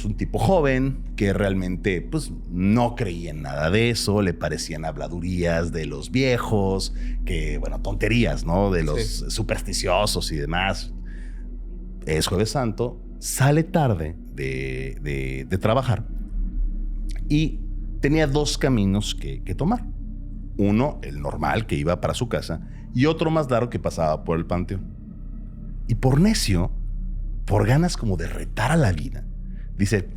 un tipo joven que realmente pues no creía en nada de eso, le parecían habladurías de los viejos, que bueno, tonterías, ¿no? De los supersticiosos y demás. Es Jueves Santo, sale tarde de trabajar y tenía dos caminos que tomar. Uno, el normal, que iba para su casa, y otro más largo que pasaba por el panteón. Y por necio, por ganas como de retar a la vida, dice,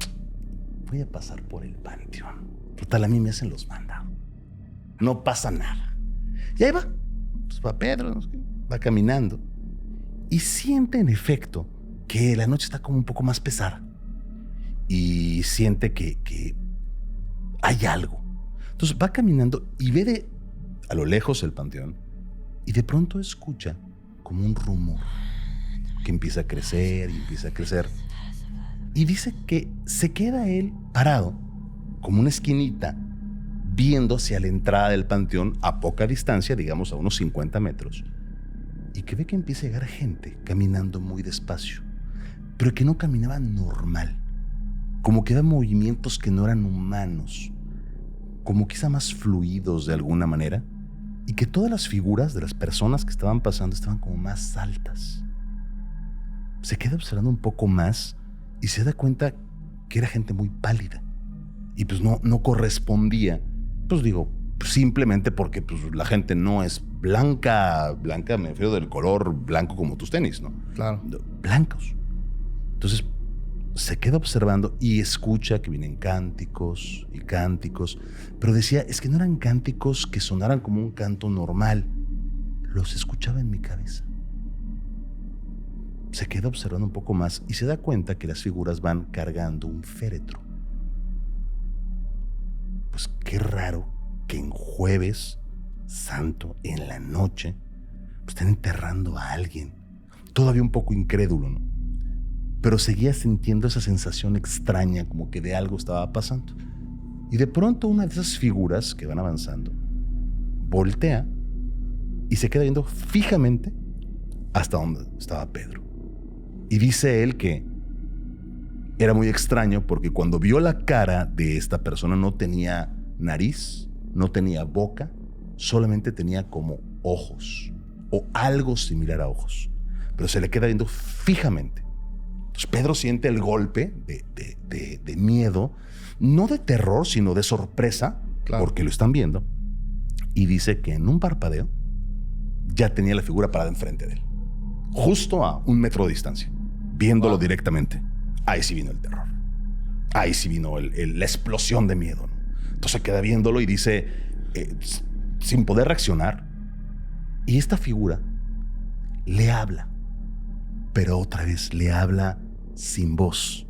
voy a pasar por el panteón. Total, a mí me hacen los mandados. No pasa nada. Y ahí va. Pues va Pedro, va caminando. Y siente en efecto que la noche está como un poco más pesada. Y siente que hay algo. Entonces va caminando y ve a lo lejos el panteón. Y de pronto escucha como un rumor que empieza a crecer y empieza a crecer. Y dice que se queda él parado, como una esquinita, viendo hacia la entrada del panteón a poca distancia, digamos a unos 50 metros, y que ve que empieza a llegar gente caminando muy despacio, pero que no caminaba normal, como que eran movimientos que no eran humanos, como quizá más fluidos de alguna manera, y que todas las figuras de las personas que estaban pasando estaban como más altas. Se queda observando un poco más y se da cuenta que era gente muy pálida. Y pues no correspondía, pues digo, simplemente porque pues, la gente no es blanca, me refiero del color blanco como tus tenis, ¿no? Claro. Blancos. Entonces se queda observando y escucha que vienen cánticos y cánticos, pero decía, es que no eran cánticos que sonaran como un canto normal, los escuchaba en mi cabeza. Se queda observando un poco más y se da cuenta que las figuras van cargando un féretro. Pues qué raro que en Jueves Santo, en la noche, pues están enterrando a alguien. Todavía un poco incrédulo, ¿no? Pero seguía sintiendo esa sensación extraña, como que de algo estaba pasando. Y de pronto una de esas figuras que van avanzando voltea y se queda viendo fijamente hasta donde estaba Pedro. Y dice él que era muy extraño porque cuando vio la cara de esta persona no tenía nariz, no tenía boca, solamente tenía como ojos o algo similar a ojos, pero se le queda viendo fijamente. Entonces Pedro siente el golpe de miedo, no de terror, sino de sorpresa, claro, porque lo están viendo, y dice que en un parpadeo ya tenía la figura parada enfrente de él, justo a 1 metro de distancia, viéndolo directamente. Ahí sí vino el terror. Ahí sí vino la explosión de miedo, ¿no? Entonces se queda viéndolo y dice, sin poder reaccionar, y esta figura le habla, pero otra vez le habla sin voz,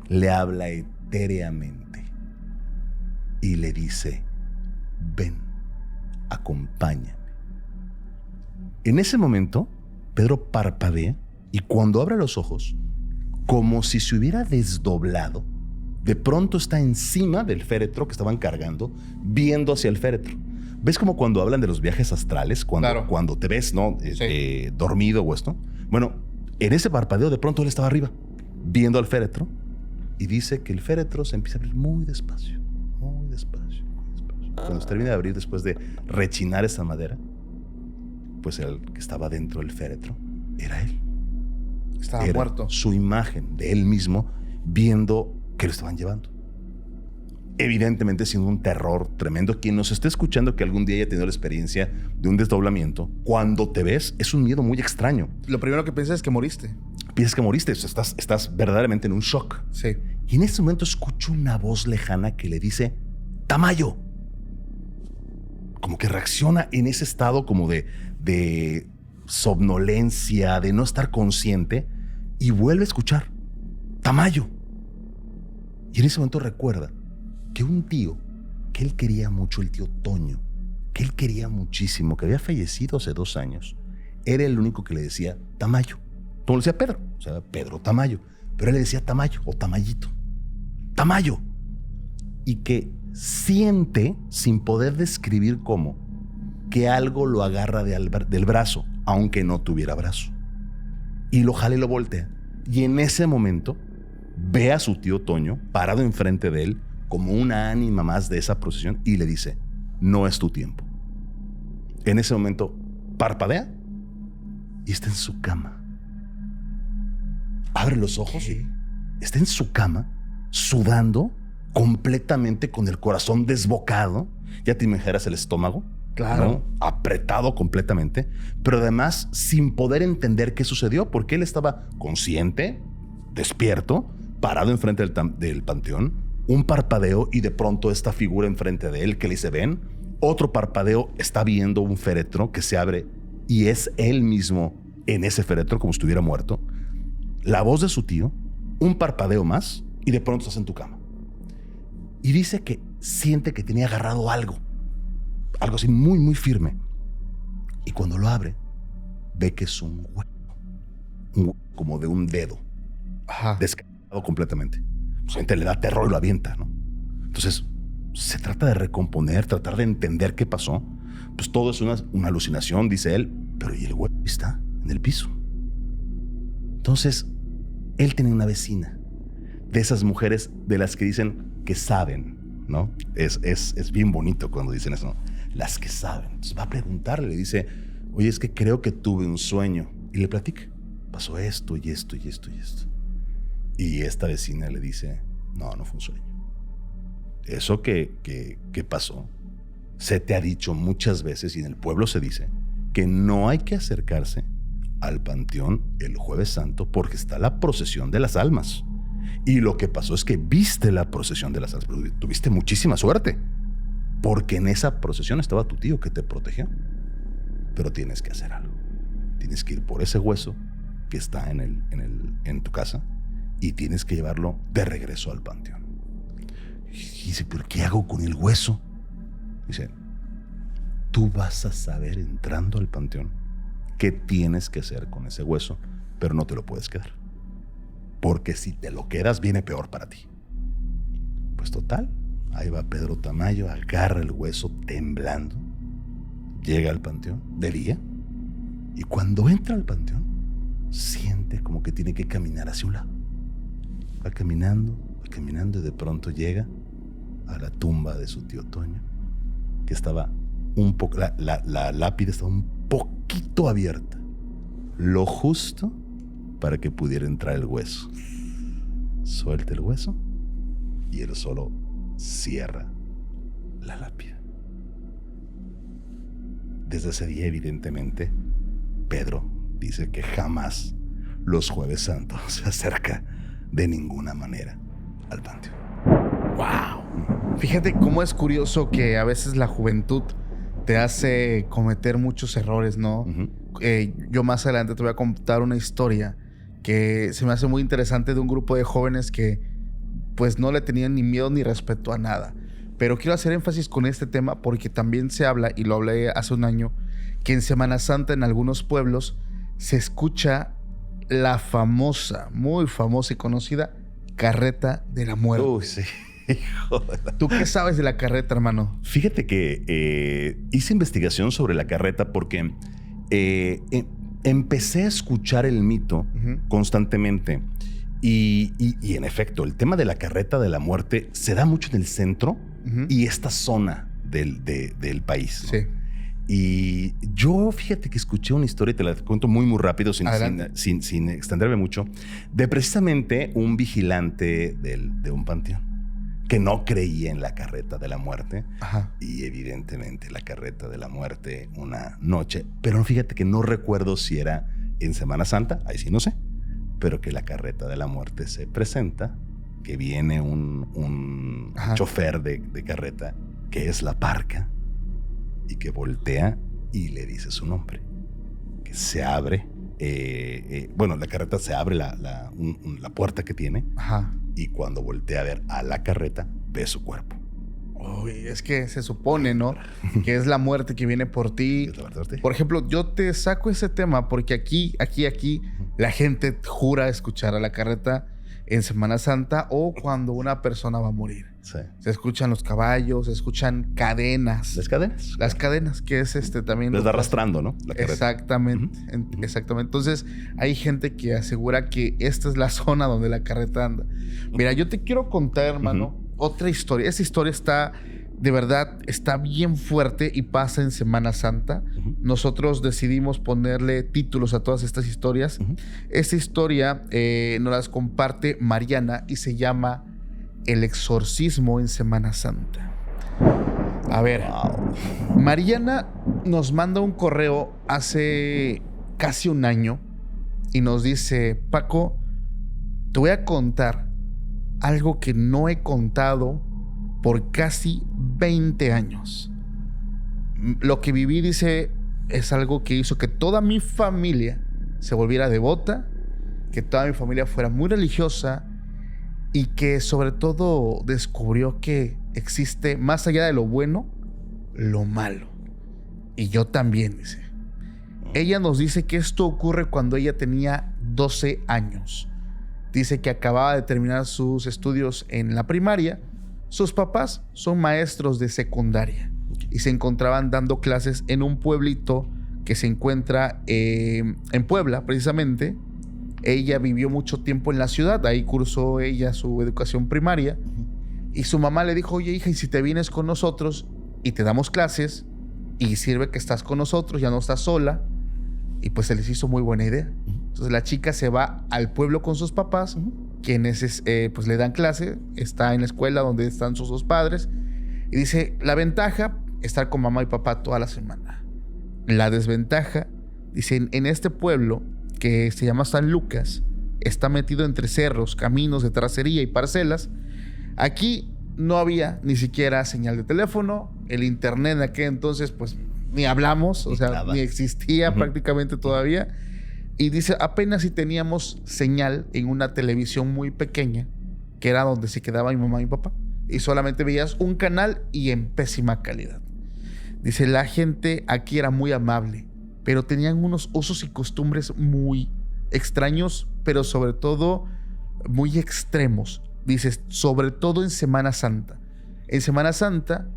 le habla etéreamente y le dice, ven, acompáñame. En ese momento, Pedro parpadea y cuando abre los ojos, como si se hubiera desdoblado, de pronto está encima del féretro que estaban cargando, viendo hacia el féretro. ¿Ves como cuando hablan de los viajes astrales? Cuando te ves, ¿no? Sí. Dormido o esto. Bueno, en ese parpadeo de pronto él estaba arriba, viendo al féretro, y dice que el féretro se empieza a abrir muy despacio, muy despacio, muy despacio. Cuando se termina de abrir después de rechinar esa madera, pues el que estaba dentro del féretro era él. Estaba era muerto. Su imagen de él mismo viendo que lo estaban llevando. Evidentemente siendo un terror tremendo. Quien nos esté escuchando que algún día haya tenido la experiencia de un desdoblamiento, cuando te ves es un miedo muy extraño. Lo primero que piensas es que moriste. Piensas que moriste, estás verdaderamente en un shock. Sí. Y en ese momento escucho una voz lejana que le dice, Tamayo. Como que reacciona en ese estado como de somnolencia, de no estar consciente, y vuelve a escuchar, Tamayo. Y en ese momento recuerda que un tío que él quería mucho, el tío Toño, que él quería muchísimo, que había fallecido hace 2 años, era el único que le decía Tamayo. Como le decía Pedro, o sea, Pedro Tamayo, pero él le decía Tamayo o Tamayito. Tamayo. Y que siente, sin poder describir cómo, que algo lo agarra del brazo, aunque no tuviera brazo. Y lo jala y lo voltea. Y en ese momento ve a su tío Toño parado enfrente de él como una ánima más de esa procesión y le dice, no es tu tiempo. En ese momento parpadea y está en su cama. Abre los ojos y está en su cama, sudando completamente, con el corazón desbocado. Ya te imaginas el estómago, claro, ¿no? Apretado completamente, pero además sin poder entender qué sucedió, porque él estaba consciente, despierto, parado enfrente del panteón, un parpadeo y de pronto esta figura enfrente de él que le dice ven, otro parpadeo, está viendo un féretro que se abre y es él mismo en ese féretro como si estuviera muerto. La voz de su tío, un parpadeo más y de pronto estás en tu cama. Y dice que siente que tenía agarrado algo así muy, muy firme. Y cuando lo abre, ve que es un hueco como de un dedo, descargado completamente. Pues gente le da terror y lo avienta, ¿no? Entonces se trata de recomponer, tratar de entender qué pasó. Pues todo es una alucinación, dice él, pero ¿y el hueco está en el piso? Entonces él tenía una vecina, de esas mujeres de las que dicen que saben, ¿no? Es bien bonito cuando dicen eso, ¿no? Las que saben. Entonces va a preguntarle, le dice, oye, es que creo que tuve un sueño. Y le platica, pasó esto y esto y esto y esto. Y esta vecina le dice, no fue un sueño. Eso que pasó, se te ha dicho muchas veces y en el pueblo se dice que no hay que acercarse al panteón el Jueves Santo porque está la procesión de las almas. Y lo que pasó es que viste la procesión de las almas, pero tuviste muchísima suerte, porque en esa procesión estaba tu tío que te protegió. Pero tienes que hacer algo. Tienes que ir por ese hueso que está en tu casa y tienes que llevarlo de regreso al panteón. Y dice, ¿pero qué hago con el hueso? Dice, tú vas a saber entrando al panteón qué tienes que hacer con ese hueso, pero no te lo puedes quedar. Porque si te lo quedas, viene peor para ti. Pues total, ahí va Pedro Tamayo, agarra el hueso temblando, llega al panteón de día, y cuando entra al panteón, siente como que tiene que caminar hacia un lado. Va caminando y de pronto llega a la tumba de su tío Toño, que estaba un poco, la lápida estaba un poquito abierta, lo justo para que pudiera entrar el hueso. Suelta el hueso y él solo cierra la lápida. Desde ese día, evidentemente, Pedro dice que jamás los Jueves Santos se acerca de ninguna manera al panteón. ¡Wow! Fíjate cómo es curioso que a veces la juventud te hace cometer muchos errores, ¿no? Uh-huh. Yo más adelante te voy a contar una historia que se me hace muy interesante de un grupo de jóvenes que pues no le tenían ni miedo ni respeto a nada. Pero quiero hacer énfasis con este tema porque también se habla, y lo hablé hace un año, que en Semana Santa en algunos pueblos se escucha la famosa, muy famosa y conocida carreta de la muerte. Uy, sí. Joder. ¿Tú qué sabes de la carreta, hermano? Fíjate que hice investigación sobre la carreta porque empecé a escuchar el mito constantemente. Y en efecto, el tema de la carreta de la muerte se da mucho en el centro y esta zona del país, ¿no? Sí. Y yo, fíjate que escuché una historia, y te la cuento muy rápido, sin extenderme mucho, de precisamente un vigilante de un panteón que no creía en la carreta de la muerte. Ajá. Y evidentemente la carreta de la muerte una noche, pero fíjate que no recuerdo si era en Semana Santa, ahí sí no sé, pero que la carreta de la muerte se presenta, que viene un chofer de carreta, que es la parca, y que voltea y le dice su nombre, que se abre, bueno, la carreta se abre la puerta que tiene. Ajá. Y cuando voltea a ver a la carreta, ve su cuerpo. Uy, es que se supone, ¿no? Que es la muerte que viene por ti. Por ejemplo, yo te saco ese tema porque aquí, la gente jura escuchar a la carreta en Semana Santa o cuando una persona va a morir. Sí. Se escuchan los caballos, se escuchan cadenas. ¿Las cadenas? Las cadenas, que es también... Les va arrastrando, ¿no? La carreta. Exactamente, exactamente. Entonces, hay gente que asegura que esta es la zona donde la carreta anda. Mira, yo te quiero contar, hermano, otra historia. Esa historia está, de verdad, está bien fuerte y pasa en Semana Santa. Nosotros decidimos ponerle títulos a todas estas historias. Esta historia nos las comparte Mariana y se llama El exorcismo en Semana Santa. A ver, Mariana nos manda un correo hace casi un año y nos dice: Paco, te voy a contar algo que no he contado por casi 20 años. Lo que viví, dice, es algo que hizo que toda mi familia se volviera devota, que toda mi familia fuera muy religiosa y que sobre todo descubrió que existe, más allá de lo bueno, lo malo. Y yo también, dice. Ella nos dice que esto ocurre cuando ella tenía 12 años. Dice que acababa de terminar sus estudios en la primaria. Sus papás son maestros de secundaria y se encontraban dando clases en un pueblito que se encuentra en Puebla, precisamente. Ella vivió mucho tiempo en la ciudad, ahí cursó ella su educación primaria. Y su mamá le dijo: oye, hija, ¿y si te vienes con nosotros y te damos clases y sirve que estás con nosotros, ya no estás sola? Y pues se les hizo muy buena idea. Entonces la chica se va al pueblo con sus papás, quienes pues le dan clase, está en la escuela donde están sus dos padres. Y dice, la ventaja, estar con mamá y papá toda la semana. La desventaja, dice, en este pueblo que se llama San Lucas, está metido entre cerros, caminos de terracería y parcelas. Aquí no había ni siquiera señal de teléfono. El internet en aquel entonces, pues, ni hablamos, o sea, ni existía prácticamente todavía. Y dice, apenas si teníamos señal en una televisión muy pequeña, que era donde se quedaba mi mamá y mi papá. Y solamente veías un canal y en pésima calidad. Dice, la gente aquí era muy amable, pero tenían unos usos y costumbres muy extraños, pero sobre todo muy extremos. Dice, sobre todo en Semana Santa. En Semana Santa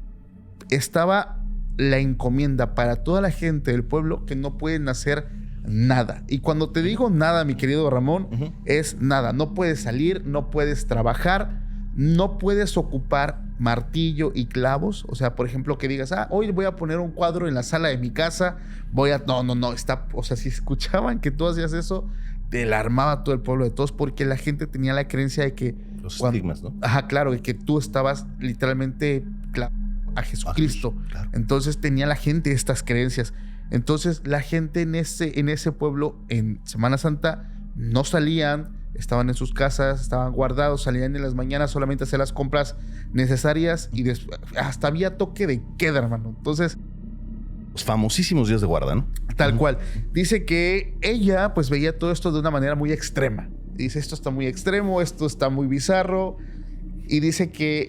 estaba la encomienda para toda la gente del pueblo que no pueden hacer nada. Y cuando te digo nada, mi querido Ramón, es nada. No puedes salir, no puedes trabajar, no puedes ocupar martillo y clavos. O sea, por ejemplo, que digas, hoy voy a poner un cuadro en la sala de mi casa, No, está... O sea, si escuchaban que tú hacías eso, te alarmaba todo el pueblo de todos, porque la gente tenía la creencia de que... Los estigmas, ¿no? Ajá, claro, de que tú estabas literalmente a Jesucristo. Claro. Entonces tenía la gente estas creencias. Entonces la gente en ese pueblo en Semana Santa no salían, estaban en sus casas, estaban guardados, salían en las mañanas solamente a hacer las compras necesarias y hasta había toque de queda, hermano. Entonces... Los famosísimos días de guarda, ¿no? Tal cual. Dice que ella pues veía todo esto de una manera muy extrema. Dice, esto está muy extremo, esto está muy bizarro. Y dice que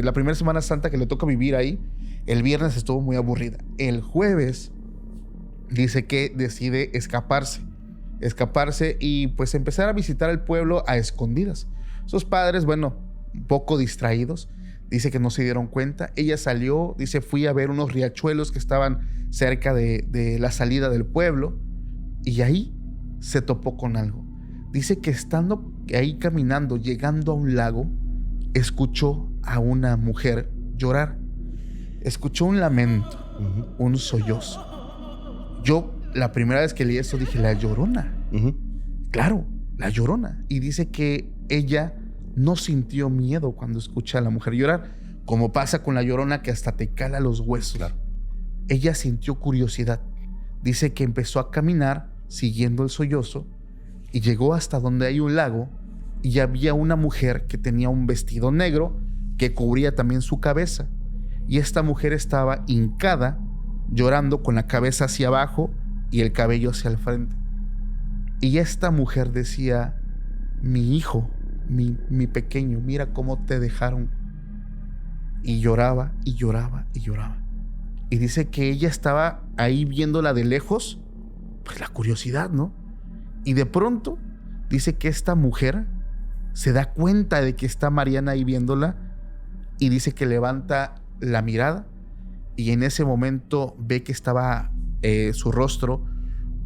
la primera Semana Santa que le toca vivir ahí, el viernes estuvo muy aburrida. El jueves dice que decide escaparse y pues empezar a visitar el pueblo a escondidas. Sus padres, bueno, un poco distraídos, dice que no se dieron cuenta. Ella salió, dice, fui a ver unos riachuelos que estaban cerca de la salida del pueblo y ahí se topó con algo. Dice que estando ahí caminando, llegando a un lago, escuchó a una mujer llorar. Escuchó un lamento, un sollozo. Yo, la primera vez que leí eso, dije, La Llorona. Claro, La Llorona. Y dice que ella no sintió miedo cuando escucha a la mujer llorar, como pasa con La Llorona, que hasta te cala los huesos. Claro. Ella sintió curiosidad. Dice que empezó a caminar siguiendo el sollozo y llegó hasta donde hay un lago y había una mujer que tenía un vestido negro que cubría también su cabeza. Y esta mujer estaba hincada, llorando con la cabeza hacia abajo y el cabello hacia el frente. Y esta mujer decía, mi hijo, mi pequeño, mira cómo te dejaron. Y lloraba y lloraba y lloraba. Y dice que ella estaba ahí viéndola de lejos, pues la curiosidad, ¿no? Y de pronto dice que esta mujer se da cuenta de que está Mariana ahí viéndola y dice que levanta la mirada y en ese momento ve que estaba su rostro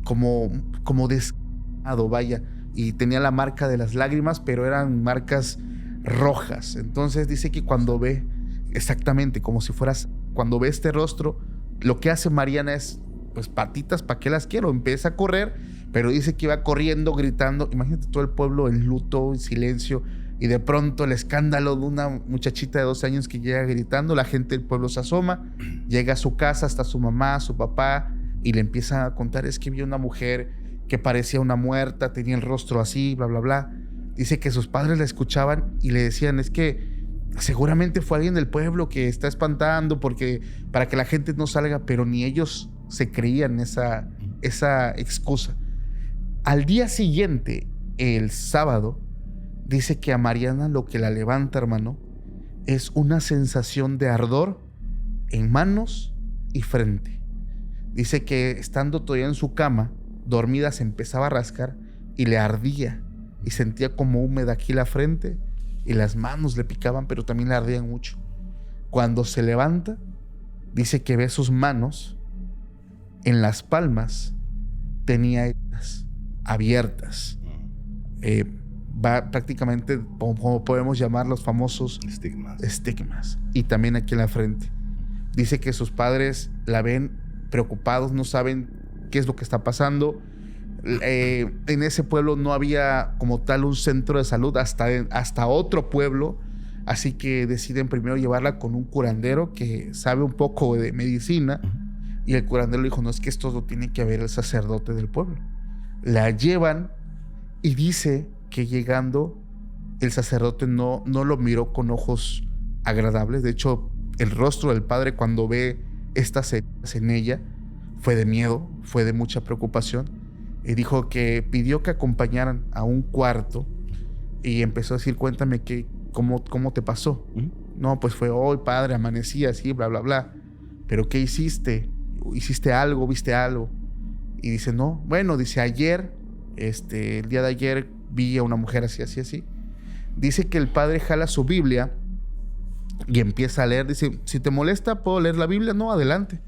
como desgastado, vaya, y tenía la marca de las lágrimas, pero eran marcas rojas. Entonces dice que cuando ve, exactamente como si fueras, cuando ve este rostro, lo que hace Mariana es, pues patitas, ¿para qué las quiero? Empieza a correr, pero dice que iba corriendo, gritando. Imagínate todo el pueblo en luto, en silencio, y de pronto el escándalo de una muchachita de 12 años que llega gritando. La gente del pueblo se asoma, llega a su casa, hasta su mamá, su papá, y le empieza a contar, es que vio una mujer que parecía una muerta, tenía el rostro así, bla, bla, bla. Dice que sus padres la escuchaban y le decían, es que seguramente fue alguien del pueblo que está espantando para que la gente no salga, pero ni ellos se creían esa excusa. Al día siguiente, el sábado, dice que a Mariana lo que la levanta, hermano, es una sensación de ardor en manos y frente. Dice que estando todavía en su cama, dormida, se empezaba a rascar y le ardía y sentía como húmeda aquí la frente y las manos le picaban, pero también le ardían mucho. Cuando se levanta, dice que ve sus manos, en las palmas tenía heridas abiertas. Va prácticamente, como podemos llamar, los famosos estigmas. Y también aquí en la frente. Dice que sus padres la ven preocupados, no saben qué es lo que está pasando. En ese pueblo no había como tal un centro de salud, hasta otro pueblo, así que deciden primero llevarla con un curandero que sabe un poco de medicina. Y el curandero le dijo, no, es que esto lo tiene que ver el sacerdote del pueblo. La llevan y dice que llegando el sacerdote no lo miró con ojos agradables. De hecho, el rostro del padre cuando ve estas heridas en ella fue de miedo, fue de mucha preocupación. Y dijo que pidió que acompañaran a un cuarto y empezó a decir, cuéntame cómo te pasó. No, pues fue hoy, padre, amanecí así, bla, bla, bla. ¿Pero qué hiciste? ¿Hiciste algo? ¿Viste algo? Y dice, no. Bueno, dice, ayer, el día de ayer vi a una mujer así, así, así. Dice que el padre jala su Biblia y empieza a leer. Dice, si te molesta, ¿puedo leer la Biblia? No, adelante.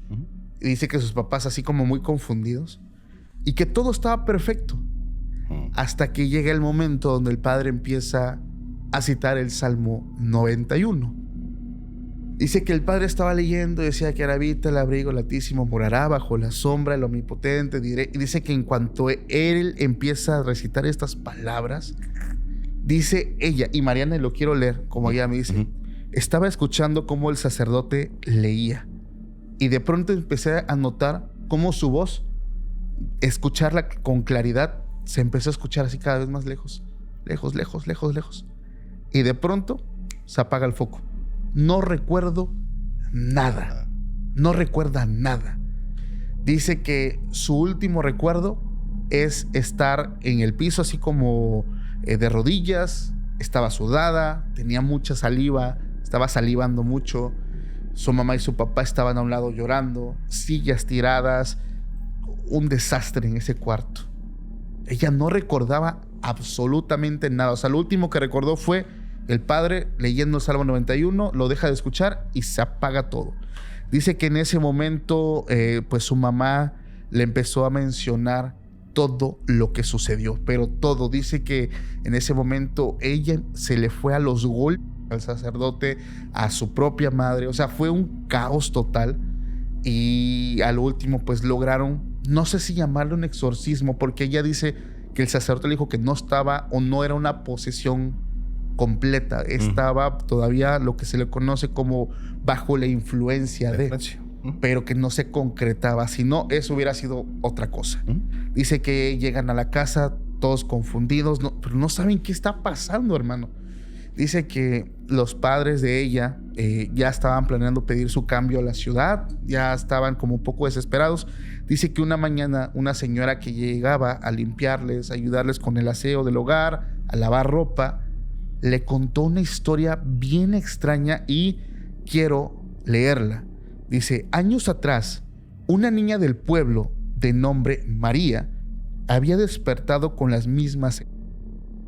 Y dice que sus papás, así como muy confundidos, y que todo estaba perfecto. Hasta que llega el momento donde el padre empieza a citar el Salmo 91. Dice que el padre estaba leyendo y decía que habita el abrigo del Altísimo, morará bajo la sombra del Omnipotente. Y dice que en cuanto él empieza a recitar estas palabras, dice ella, y Mariana lo quiero leer, como ella me dice, estaba escuchando cómo el sacerdote leía. Y de pronto empecé a notar cómo su voz, escucharla con claridad, se empezó a escuchar así cada vez más lejos. Lejos, lejos, lejos, lejos. Y de pronto se apaga el foco. No recuerdo nada. No recuerda nada. Dice que su último recuerdo es estar en el piso así como de rodillas. Estaba sudada, tenía mucha saliva, estaba salivando mucho. Su mamá y su papá estaban a un lado llorando, sillas tiradas, un desastre en ese cuarto. Ella no recordaba absolutamente nada. O sea, lo último que recordó fue el padre leyendo el Salmo 91, lo deja de escuchar y se apaga todo. Dice que en ese momento, pues su mamá le empezó a mencionar todo lo que sucedió, pero todo. Dice que en ese momento ella se le fue a los golpes al sacerdote, a su propia madre. O sea, fue un caos total. Y al último, pues lograron, no sé si llamarlo un exorcismo, porque ella dice que el sacerdote le dijo que no estaba o no era una posesión completa, estaba todavía lo que se le conoce como bajo la influencia de, pero que no se concretaba. Si no, eso hubiera sido otra cosa. Dice que llegan a la casa todos confundidos, pero no saben qué está pasando, hermano. Dice que los padres de ella ya estaban planeando pedir su cambio a la ciudad, ya estaban como un poco desesperados. Dice que una mañana una señora que llegaba a limpiarles, a ayudarles con el aseo del hogar, a lavar ropa, le contó una historia bien extraña y quiero leerla. Dice, años atrás, una niña del pueblo de nombre María había despertado con las mismas.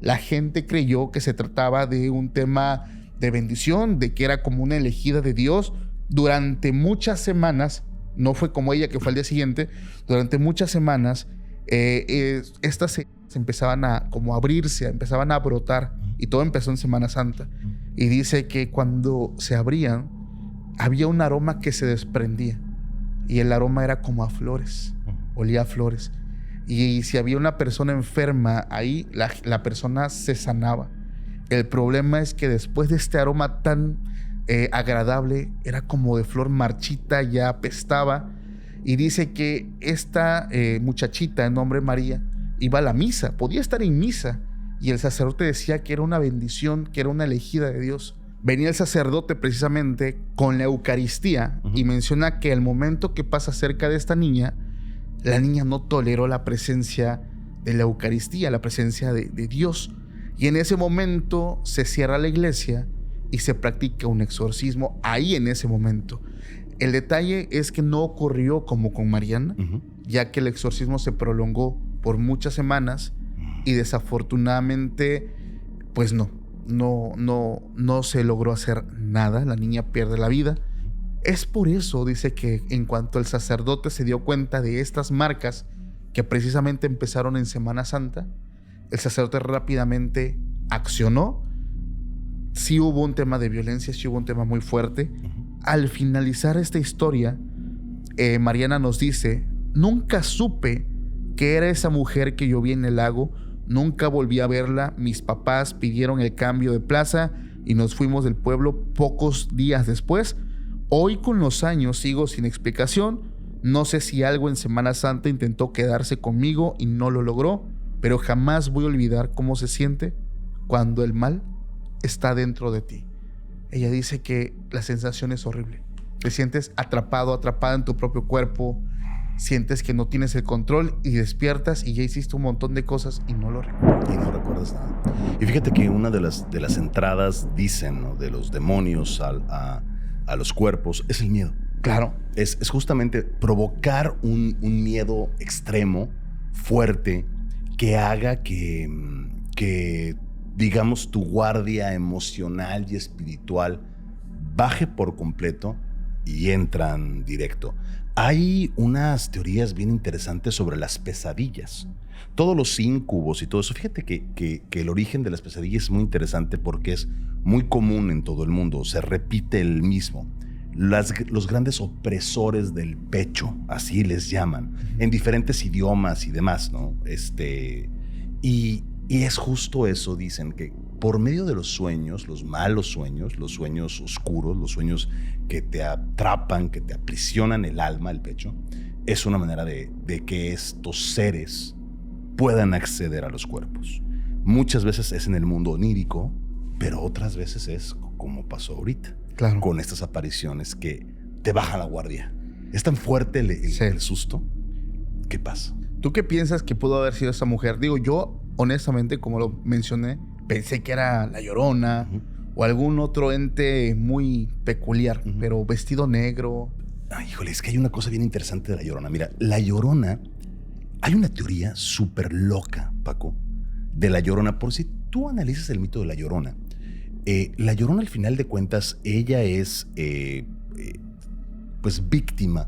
La gente creyó que se trataba de un tema de bendición, de que era como una elegida de Dios. Durante muchas semanas, no fue como ella que fue al día siguiente, durante muchas semanas, estas se empezaban a como abrirse, empezaban a brotar, y todo empezó en Semana Santa. Y dice que cuando se abrían, había un aroma que se desprendía, y el aroma era como a flores, olía a flores. Y si había una persona enferma ahí, la persona se sanaba. El problema es que después de este aroma tan agradable, era como de flor marchita, ya apestaba. Y dice que esta muchachita de nombre María iba a la misa, podía estar en misa, y el sacerdote decía que era una bendición, que era una elegida de Dios. Venía el sacerdote precisamente con la Eucaristía y menciona que el momento que pasa cerca de esta niña, la niña no toleró la presencia de la Eucaristía, la presencia de Dios. Y en ese momento se cierra la iglesia y se practica un exorcismo ahí en ese momento. El detalle es que no ocurrió como con Mariana, ya que el exorcismo se prolongó por muchas semanas y desafortunadamente, pues no se logró hacer nada. La niña pierde la vida. Es por eso, dice, que en cuanto el sacerdote se dio cuenta de estas marcas que precisamente empezaron en Semana Santa, el sacerdote rápidamente accionó. Sí hubo un tema de violencia, sí hubo un tema muy fuerte. Al finalizar esta historia, Mariana nos dice, nunca supe que era esa mujer que yo vi en el lago, nunca volví a verla. Mis papás pidieron el cambio de plaza y nos fuimos del pueblo pocos días después. Hoy, con los años, sigo sin explicación. No sé si algo en Semana Santa intentó quedarse conmigo y no lo logró, pero jamás voy a olvidar cómo se siente cuando el mal está dentro de ti. Ella dice que la sensación es horrible. Te sientes atrapado, atrapada en tu propio cuerpo. Sientes que no tienes el control y despiertas y ya hiciste un montón de cosas y no lo recuerdas. Y no recuerdas nada. Y fíjate que una de las entradas, dicen, ¿no?, de los demonios a los cuerpos es el miedo. Claro. Es justamente provocar un miedo extremo, fuerte, que haga que, digamos, tu guardia emocional y espiritual baje por completo y entran directo. Hay unas teorías bien interesantes sobre las pesadillas. Todos los íncubos y todo eso. Fíjate que el origen de las pesadillas es muy interesante porque es muy común en todo el mundo. Se repite el mismo. Los grandes opresores del pecho, así les llaman, en diferentes idiomas y demás, ¿no? Y es justo eso, dicen, que por medio de los sueños, los malos sueños, los sueños oscuros, los sueños que te atrapan, que te aprisionan el alma, el pecho, es una manera de que estos seres puedan acceder a los cuerpos. Muchas veces es en el mundo onírico, pero otras veces es como pasó ahorita. Claro. Con estas apariciones que te bajan la guardia. Es tan fuerte el susto. ¿Qué pasa? ¿Tú qué piensas que pudo haber sido esa mujer? Digo, yo honestamente, como lo mencioné, pensé que era la Llorona o algún otro ente muy peculiar, pero vestido negro. Ay, híjole, es que hay una cosa bien interesante de la Llorona. Mira, la Llorona, hay una teoría súper loca, Paco, de la Llorona. Por si tú analizas el mito de la Llorona, la Llorona, al final de cuentas, ella es pues víctima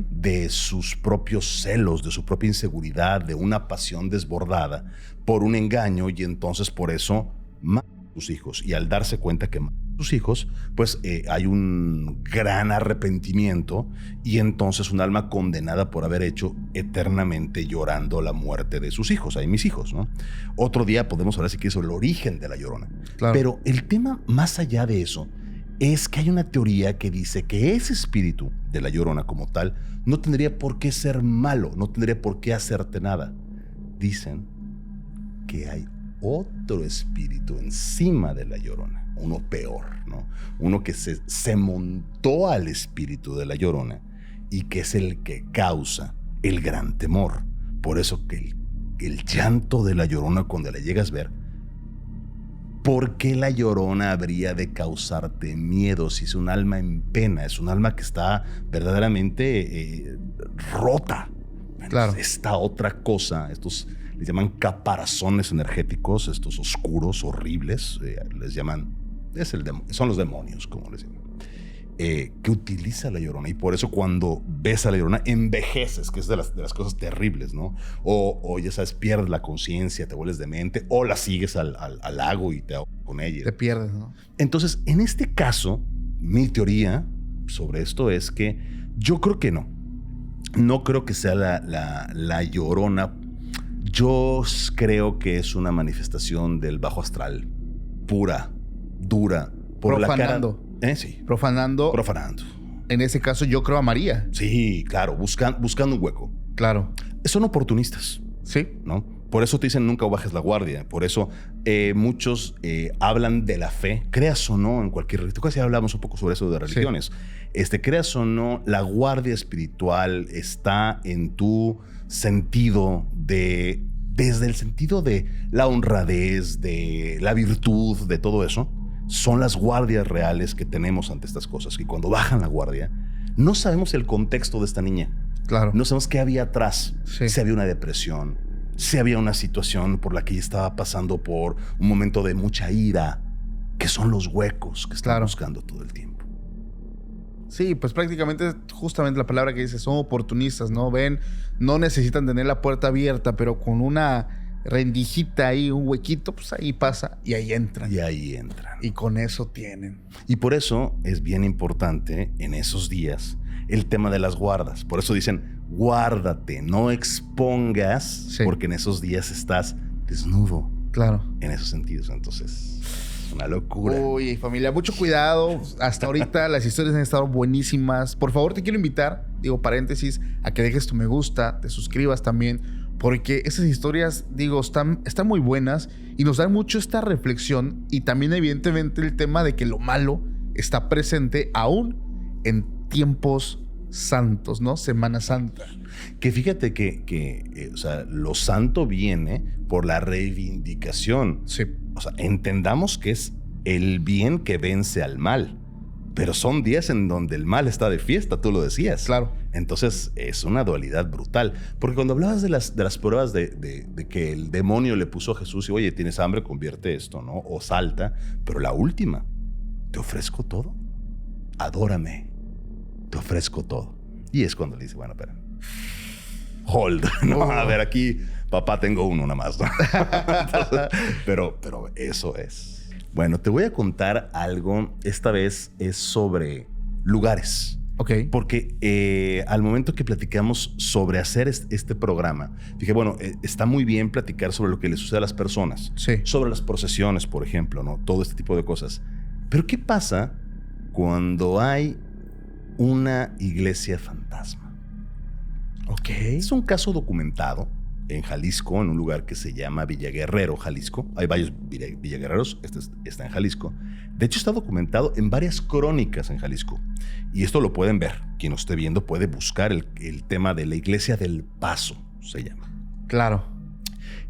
de sus propios celos, de su propia inseguridad, de una pasión desbordada por un engaño, y entonces por eso mata a sus hijos. Y al darse cuenta que mata a sus hijos, pues hay un gran arrepentimiento, y entonces un alma condenada por haber hecho eternamente llorando la muerte de sus hijos. Ahí mis hijos, ¿no? Otro día podemos hablar, si quieres, sobre el origen de la Llorona. Claro. Pero el tema más allá de eso es que hay una teoría que dice que ese espíritu de la Llorona como tal no tendría por qué ser malo, no tendría por qué hacerte nada. Dicen que hay otro espíritu encima de la Llorona, uno peor, ¿no? Uno que se montó al espíritu de la Llorona y que es el que causa el gran temor. Por eso que el llanto de la Llorona, cuando la llegas a ver, ¿por qué la Llorona habría de causarte miedo si es un alma en pena? Es un alma que está verdaderamente rota. Claro. Esta otra cosa, estos les llaman caparazones energéticos, estos oscuros, horribles, les llaman, son los demonios, como les llaman, que utiliza la Llorona. Y por eso cuando ves a la Llorona envejeces, que es de las cosas terribles, ¿no? O ya sabes, pierdes la conciencia, te vuelves demente, o la sigues al lago y te ahogas con ella. Te pierdes, ¿no? Entonces, en este caso, mi teoría sobre esto es que yo creo que no. No creo que sea la Llorona. Yo creo que es una manifestación del bajo astral, pura, dura, por Profanando. la cara. Sí. Profanando. En ese caso, yo creo a María. Sí, claro, buscando un hueco. Claro. Son oportunistas. Sí. ¿No? Por eso te dicen nunca bajes la guardia. Por eso muchos hablan de la fe, creas o no en cualquier religión. Casi hablamos un poco sobre eso de religiones. Sí. Creas o no, la guardia espiritual está en tu sentido desde el sentido de la honradez, de la virtud, de todo eso. Son las guardias reales que tenemos ante estas cosas. Y cuando bajan la guardia, no sabemos el contexto de esta niña. Claro. No sabemos qué había atrás. Sí. Si había una depresión, si había una situación por la que ella estaba pasando por un momento de mucha ira, que son los huecos que están buscando todo el tiempo. Sí, pues prácticamente justamente la palabra que dice, son oportunistas, ¿no? Ven, no necesitan tener la puerta abierta, pero con una rendijita ahí, un huequito, pues ahí pasa y ahí entran. Y con eso tienen. Y por eso es bien importante en esos días el tema de las guardas. Por eso dicen, guárdate, no expongas, porque en esos días estás desnudo. Claro. En esos sentidos, entonces... Una locura. Uy, familia, mucho cuidado. Hasta ahorita las historias han estado buenísimas. Por favor, te quiero invitar, digo, paréntesis, a que dejes tu me gusta, te suscribas también, porque esas historias, digo, están muy buenas y nos dan mucho esta reflexión, y también evidentemente el tema de que lo malo está presente aún en tiempos santos, ¿no? Semana Santa. Que fíjate que o sea, lo santo viene por la reivindicación. Sí. O sea, entendamos que es el bien que vence al mal. Pero son días en donde el mal está de fiesta, tú lo decías. Claro. Entonces es una dualidad brutal. Porque cuando hablabas de las pruebas de que el demonio le puso a Jesús y, oye, tienes hambre, convierte esto, ¿no? O salta. Pero la última, te ofrezco todo. Adórame. ofrezco todo. Y es cuando le dice, bueno, espera. Hold. No, a ver, aquí, papá, tengo uno nada más, ¿no? Entonces, pero eso es. Bueno, te voy a contar algo. Esta vez es sobre lugares. Ok. Porque al momento que platicamos sobre hacer este programa, dije, bueno, está muy bien platicar sobre lo que le sucede a las personas. Sí. Sobre las procesiones, por ejemplo, ¿no? Todo este tipo de cosas. Pero ¿qué pasa cuando hay una iglesia fantasma? Ok. Es un caso documentado en Jalisco, en un lugar que se llama Villaguerrero, Jalisco. Hay varios Villaguerreros, este está en Jalisco. De hecho, está documentado en varias crónicas en Jalisco. Y esto lo pueden ver. Quien lo esté viendo puede buscar el tema de la Iglesia del Paso, se llama. Claro.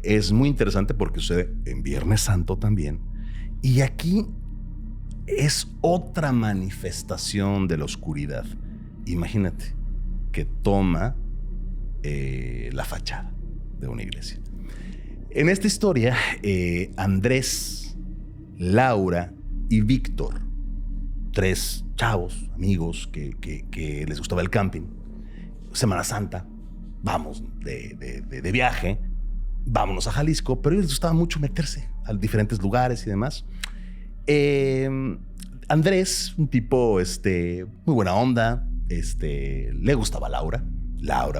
Es muy interesante porque sucede en Viernes Santo también. Y aquí es otra manifestación de la oscuridad. Imagínate que toma la fachada de una iglesia. En esta historia, Andrés, Laura y Víctor, 3 chavos, amigos que les gustaba el camping, Semana Santa, vamos de viaje, vámonos a Jalisco, pero a ellos les gustaba mucho meterse a diferentes lugares y demás. Andrés, un tipo muy buena onda, le gustaba Laura,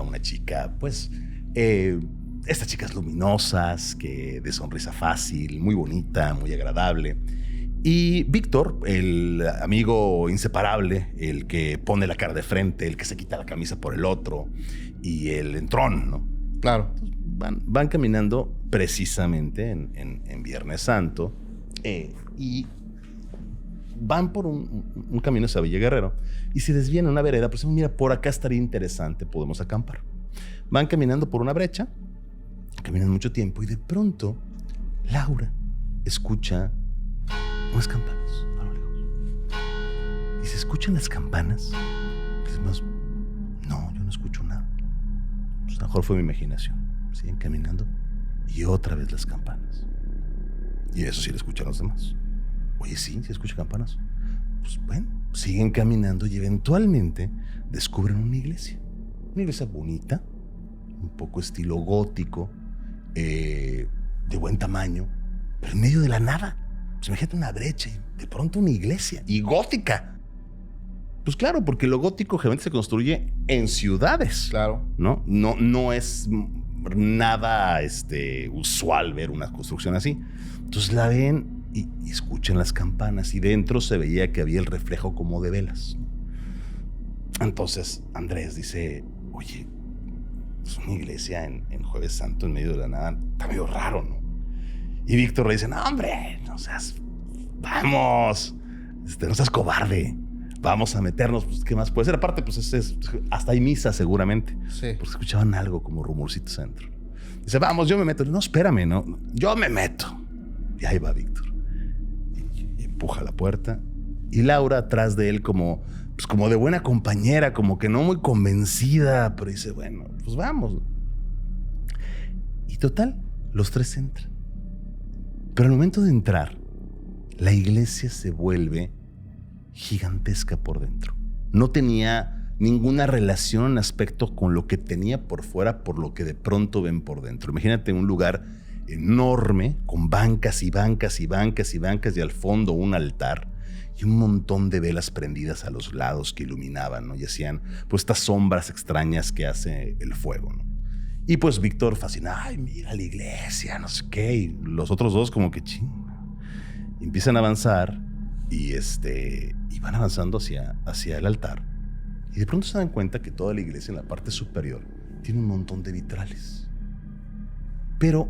una chica, pues, estas chicas luminosas, que de sonrisa fácil, muy bonita, muy agradable. Y Víctor, el amigo inseparable, el que pone la cara de frente, el que se quita la camisa por el otro, y el entrón, ¿no? Claro. Van caminando precisamente en Viernes Santo y van por un camino hacia Villaguerrero y se desvían a una vereda. Pues mira, por acá estaría interesante, podemos acampar. Van caminando por una brecha, caminan mucho tiempo y de pronto Laura escucha unas campanas a lo lejos. Y se escuchan las campanas. Es más, no, yo no escucho nada. Pues a lo mejor fue mi imaginación. Siguen caminando y otra vez las campanas. Y eso sí lo escuchan los demás. Oye, sí, se escuchan campanas. Pues bueno, siguen caminando y eventualmente descubren una iglesia. Una iglesia bonita, un poco estilo gótico, de buen tamaño, pero en medio de la nada. Pues imagínate una brecha y de pronto una iglesia. Y gótica. Pues claro, porque lo gótico generalmente se construye en ciudades. Claro. No es nada usual ver una construcción así. Entonces la ven y escuchan las campanas y dentro se veía que había el reflejo como de velas. Entonces Andrés dice, oye, es una iglesia en Jueves Santo en medio de la nada, está medio raro, ¿no? Y Víctor le dice, no, hombre, no seas, vamos, no seas cobarde, vamos a meternos, pues, ¿qué más puede ser? Aparte, pues hasta hay misa seguramente. Sí. Porque escuchaban algo como rumorcitos adentro. Dice, vamos, yo me meto. No, espérame, no, yo me meto. Y ahí va Víctor. Y empuja la puerta. Y Laura atrás de él como de buena compañera, como que no muy convencida, pero dice, bueno, pues vamos. Y total, los 3 entran. Pero al momento de entrar, la iglesia se vuelve gigantesca por dentro. No tenía ninguna relación en aspecto con lo que tenía por fuera, por lo que de pronto ven por dentro. Imagínate un lugar enorme, con bancas y bancas y bancas y bancas, y al fondo un altar y un montón de velas prendidas a los lados que iluminaban, ¿no? Y hacían pues estas sombras extrañas que hace el fuego, ¿no? Y pues Víctor fascinado, ay, mira la iglesia, no sé qué. Y los otros dos como que empiezan a avanzar y van avanzando hacia el altar. Y de pronto se dan cuenta que toda la iglesia en la parte superior tiene un montón de vitrales. Pero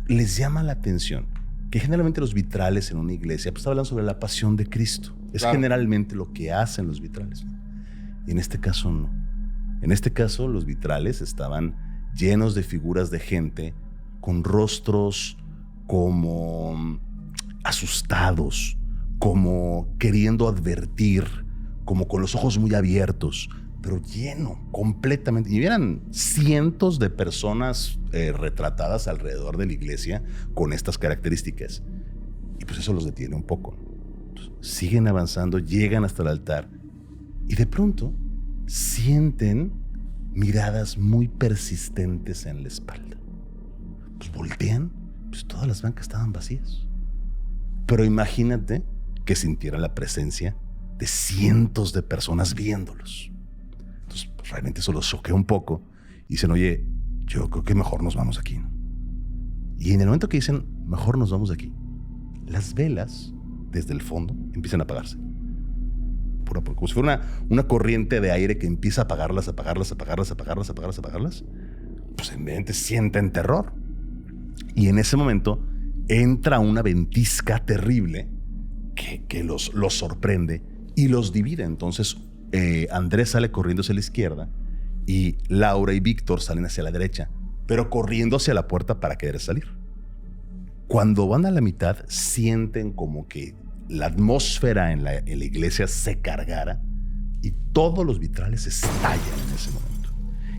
les llama la atención que generalmente los vitrales en una iglesia pues hablan sobre la pasión de Cristo. Es claro. Generalmente lo que hacen los vitrales, ¿no? Y en este caso no. En este caso los vitrales estaban llenos de figuras de gente con rostros como asustados, como queriendo advertir, como con los ojos muy abiertos, pero lleno, completamente. Y eran cientos de personas retratadas alrededor de la iglesia con estas características. Y pues eso los detiene un poco. Entonces, siguen avanzando, llegan hasta el altar y de pronto sienten miradas muy persistentes en la espalda. Pues voltean, pues todas las bancas estaban vacías. Pero imagínate que sintieran la presencia de cientos de personas viéndolos. Entonces, pues, realmente eso los choquea un poco y dicen, oye, yo creo que mejor nos vamos aquí, ¿no? Y en el momento que dicen, mejor nos vamos de aquí, las velas desde el fondo empiezan a apagarse. Como si fuera una corriente de aire que empieza a apagarlas. Pues evidentemente sienten terror. Y en ese momento entra una ventisca terrible que los sorprende y los divide. Entonces Andrés sale corriendo hacia la izquierda y Laura y Víctor salen hacia la derecha, pero corriendo hacia la puerta para querer salir. Cuando van a la mitad, sienten como que la atmósfera en la iglesia se cargara y todos los vitrales estallan en ese momento.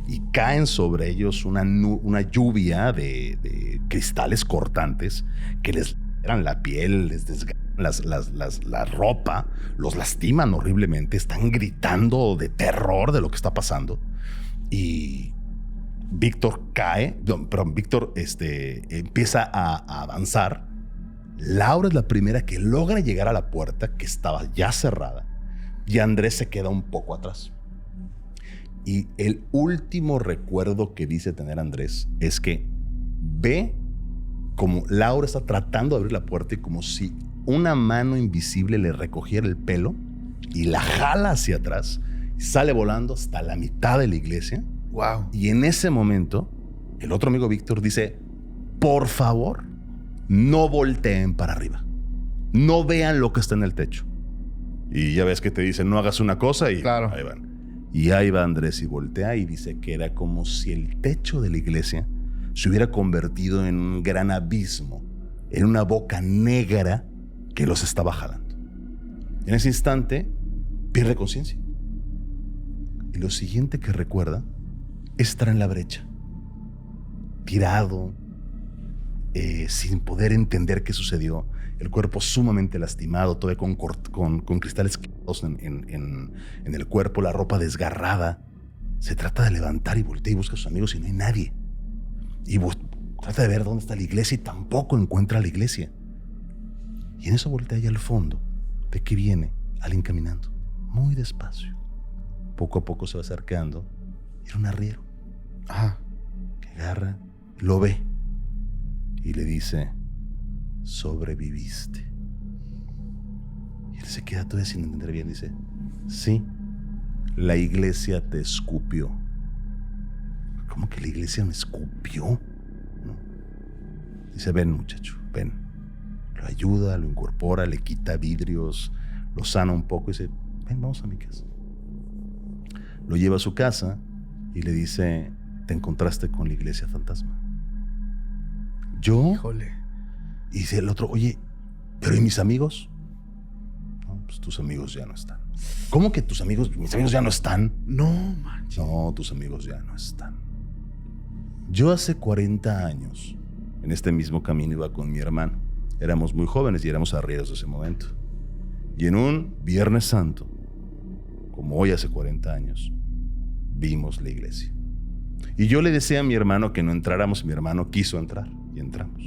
Y caen sobre ellos una lluvia de cristales cortantes que les dan la piel, les desgarran la ropa, los lastiman horriblemente, están gritando de terror de lo que está pasando. Y Víctor Víctor empieza a avanzar. Laura es la primera que logra llegar a la puerta que estaba ya cerrada y Andrés se queda un poco atrás. Y el último recuerdo que dice tener Andrés es que ve como Laura está tratando de abrir la puerta y como si una mano invisible le recogiera el pelo y la jala hacia atrás y sale volando hasta la mitad de la iglesia. Wow. Y en ese momento, el otro amigo Víctor dice, por favor, no volteen para arriba. No vean lo que está en el techo. Y ya ves que te dicen, no hagas una cosa y claro. Ahí van. Y ahí va Andrés y voltea y dice que era como si el techo de la iglesia se hubiera convertido en un gran abismo, en una boca negra que los estaba jalando. En ese instante, pierde conciencia. Y lo siguiente que recuerda es estar en la brecha, tirado, sin poder entender qué sucedió, el cuerpo sumamente lastimado, todavía con cristales clavados en el cuerpo, la ropa desgarrada. Se trata de levantar y voltea y busca a sus amigos y no hay nadie. Y trata de ver dónde está la iglesia y tampoco encuentra la iglesia. Y en eso voltea allá al fondo, de que viene alguien caminando, muy despacio. Poco a poco se va acercando. Era un arriero. Que agarra, lo ve y le dice, sobreviviste. Y él se queda todavía sin entender bien. Dice, sí, la iglesia te escupió. ¿Cómo que la iglesia me escupió? ¿No? Dice, ven muchacho, ven. Lo ayuda, lo incorpora, le quita vidrios, lo sana un poco y dice, ven, vamos a mi casa. Lo lleva a su casa y le dice, te encontraste con la iglesia fantasma. ¿Yo? Híjole. Y dice el otro, oye, ¿pero y mis amigos? No, pues tus amigos ya no están. ¿Cómo que tus amigos? ¿Mis amigos ya no están? No, manches. No, tus amigos ya no están. Yo hace 40 años, en este mismo camino iba con mi hermano. Éramos muy jóvenes y éramos arrieros de ese momento. Y en un Viernes Santo, como hoy hace 40 años, vimos la iglesia. Y yo le decía a mi hermano que no entráramos, y mi hermano quiso entrar y entramos.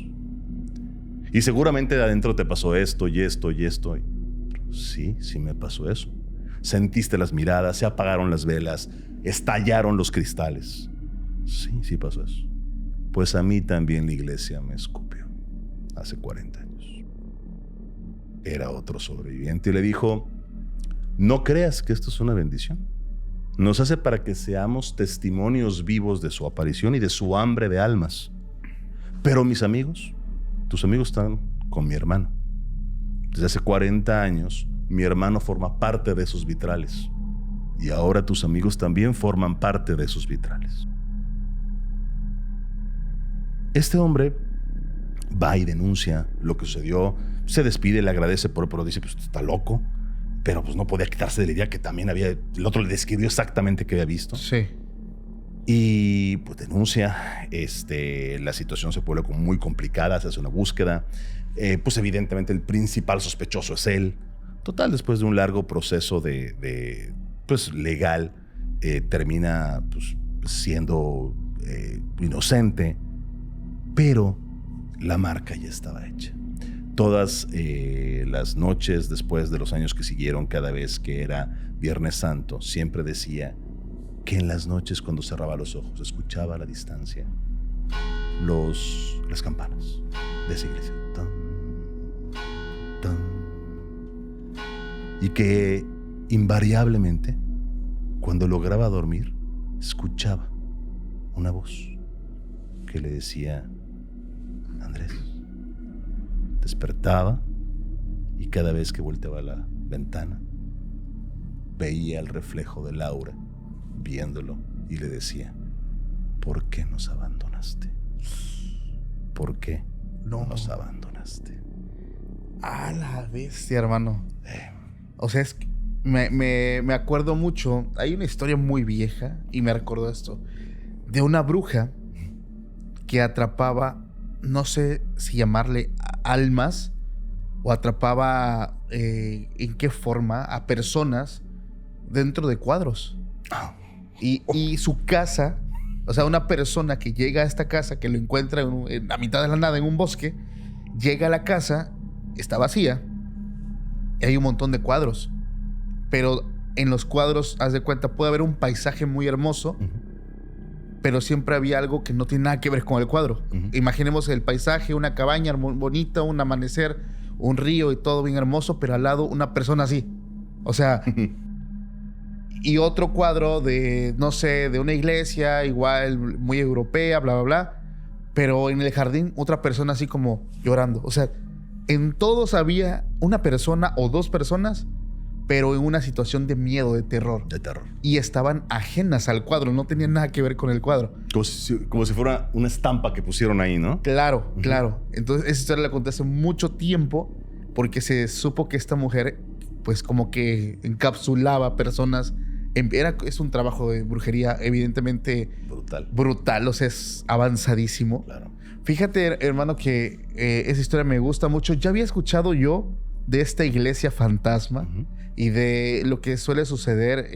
Y seguramente de adentro te pasó esto y esto y esto. Sí, sí me pasó eso. Sentiste las miradas, se apagaron las velas, estallaron los cristales. Sí, sí pasó eso. Pues a mí también la iglesia me escupió hace 40 años. Era otro sobreviviente y le dijo, no creas que esto es una bendición. Nos hace para que seamos testimonios vivos de su aparición y de su hambre de almas. Pero mis amigos, tus amigos están con mi hermano. Desde hace 40 años, mi hermano forma parte de esos vitrales. Y ahora tus amigos también forman parte de esos vitrales. Este hombre va y denuncia lo que sucedió, se despide, le agradece, pero dice, pues está loco. Pero pues no podía quitarse de la idea que también el otro le describió exactamente qué había visto. Sí. Y pues denuncia, la situación se vuelve como muy complicada, se hace una búsqueda. Pues evidentemente el principal sospechoso es él. Total, después de un largo proceso pues legal, termina pues, siendo inocente, pero la marca ya estaba hecha. Todas las noches después de los años que siguieron, cada vez que era Viernes Santo, siempre decía que en las noches cuando cerraba los ojos escuchaba a la distancia las campanas de esa iglesia. Tan, tan. Y que invariablemente, cuando lograba dormir, escuchaba una voz que le decía: Andrés. Despertaba y cada vez que volteaba a la ventana veía el reflejo de Laura viéndolo y le decía: ¿por qué nos abandonaste? ¿Por qué nos abandonaste? A la bestia, hermano. O sea, es que me acuerdo mucho. Hay una historia muy vieja y me recordó esto. De una bruja que atrapaba, no sé si llamarle almas, o atrapaba en qué forma a personas dentro de cuadros. Y su casa, o sea, una persona que llega a esta casa, que lo encuentra en la mitad de la nada en un bosque, llega a la casa, está vacía y hay un montón de cuadros, pero en los cuadros, haz de cuenta, puede haber un paisaje muy hermoso, pero siempre había algo que no tiene nada que ver con el cuadro. Imaginemos el paisaje, una cabaña muy bonita, un amanecer, un río y todo bien hermoso, pero al lado una persona así. O sea, y otro cuadro de, no sé, de una iglesia, igual muy europea, bla, bla, bla, pero en el jardín otra persona así como llorando. O sea, en todos había una persona o dos personas, pero en una situación de miedo, de terror. De terror. Y estaban ajenas al cuadro, no tenían nada que ver con el cuadro. Como si fuera una estampa que pusieron ahí, ¿no? Claro, claro. Entonces, esa historia la conté hace mucho tiempo porque se supo que esta mujer, pues como que encapsulaba personas. Es un trabajo de brujería evidentemente brutal, o sea, es avanzadísimo. Claro. Fíjate, hermano, que esa historia me gusta mucho. Ya había escuchado yo de esta iglesia fantasma y de lo que suele suceder.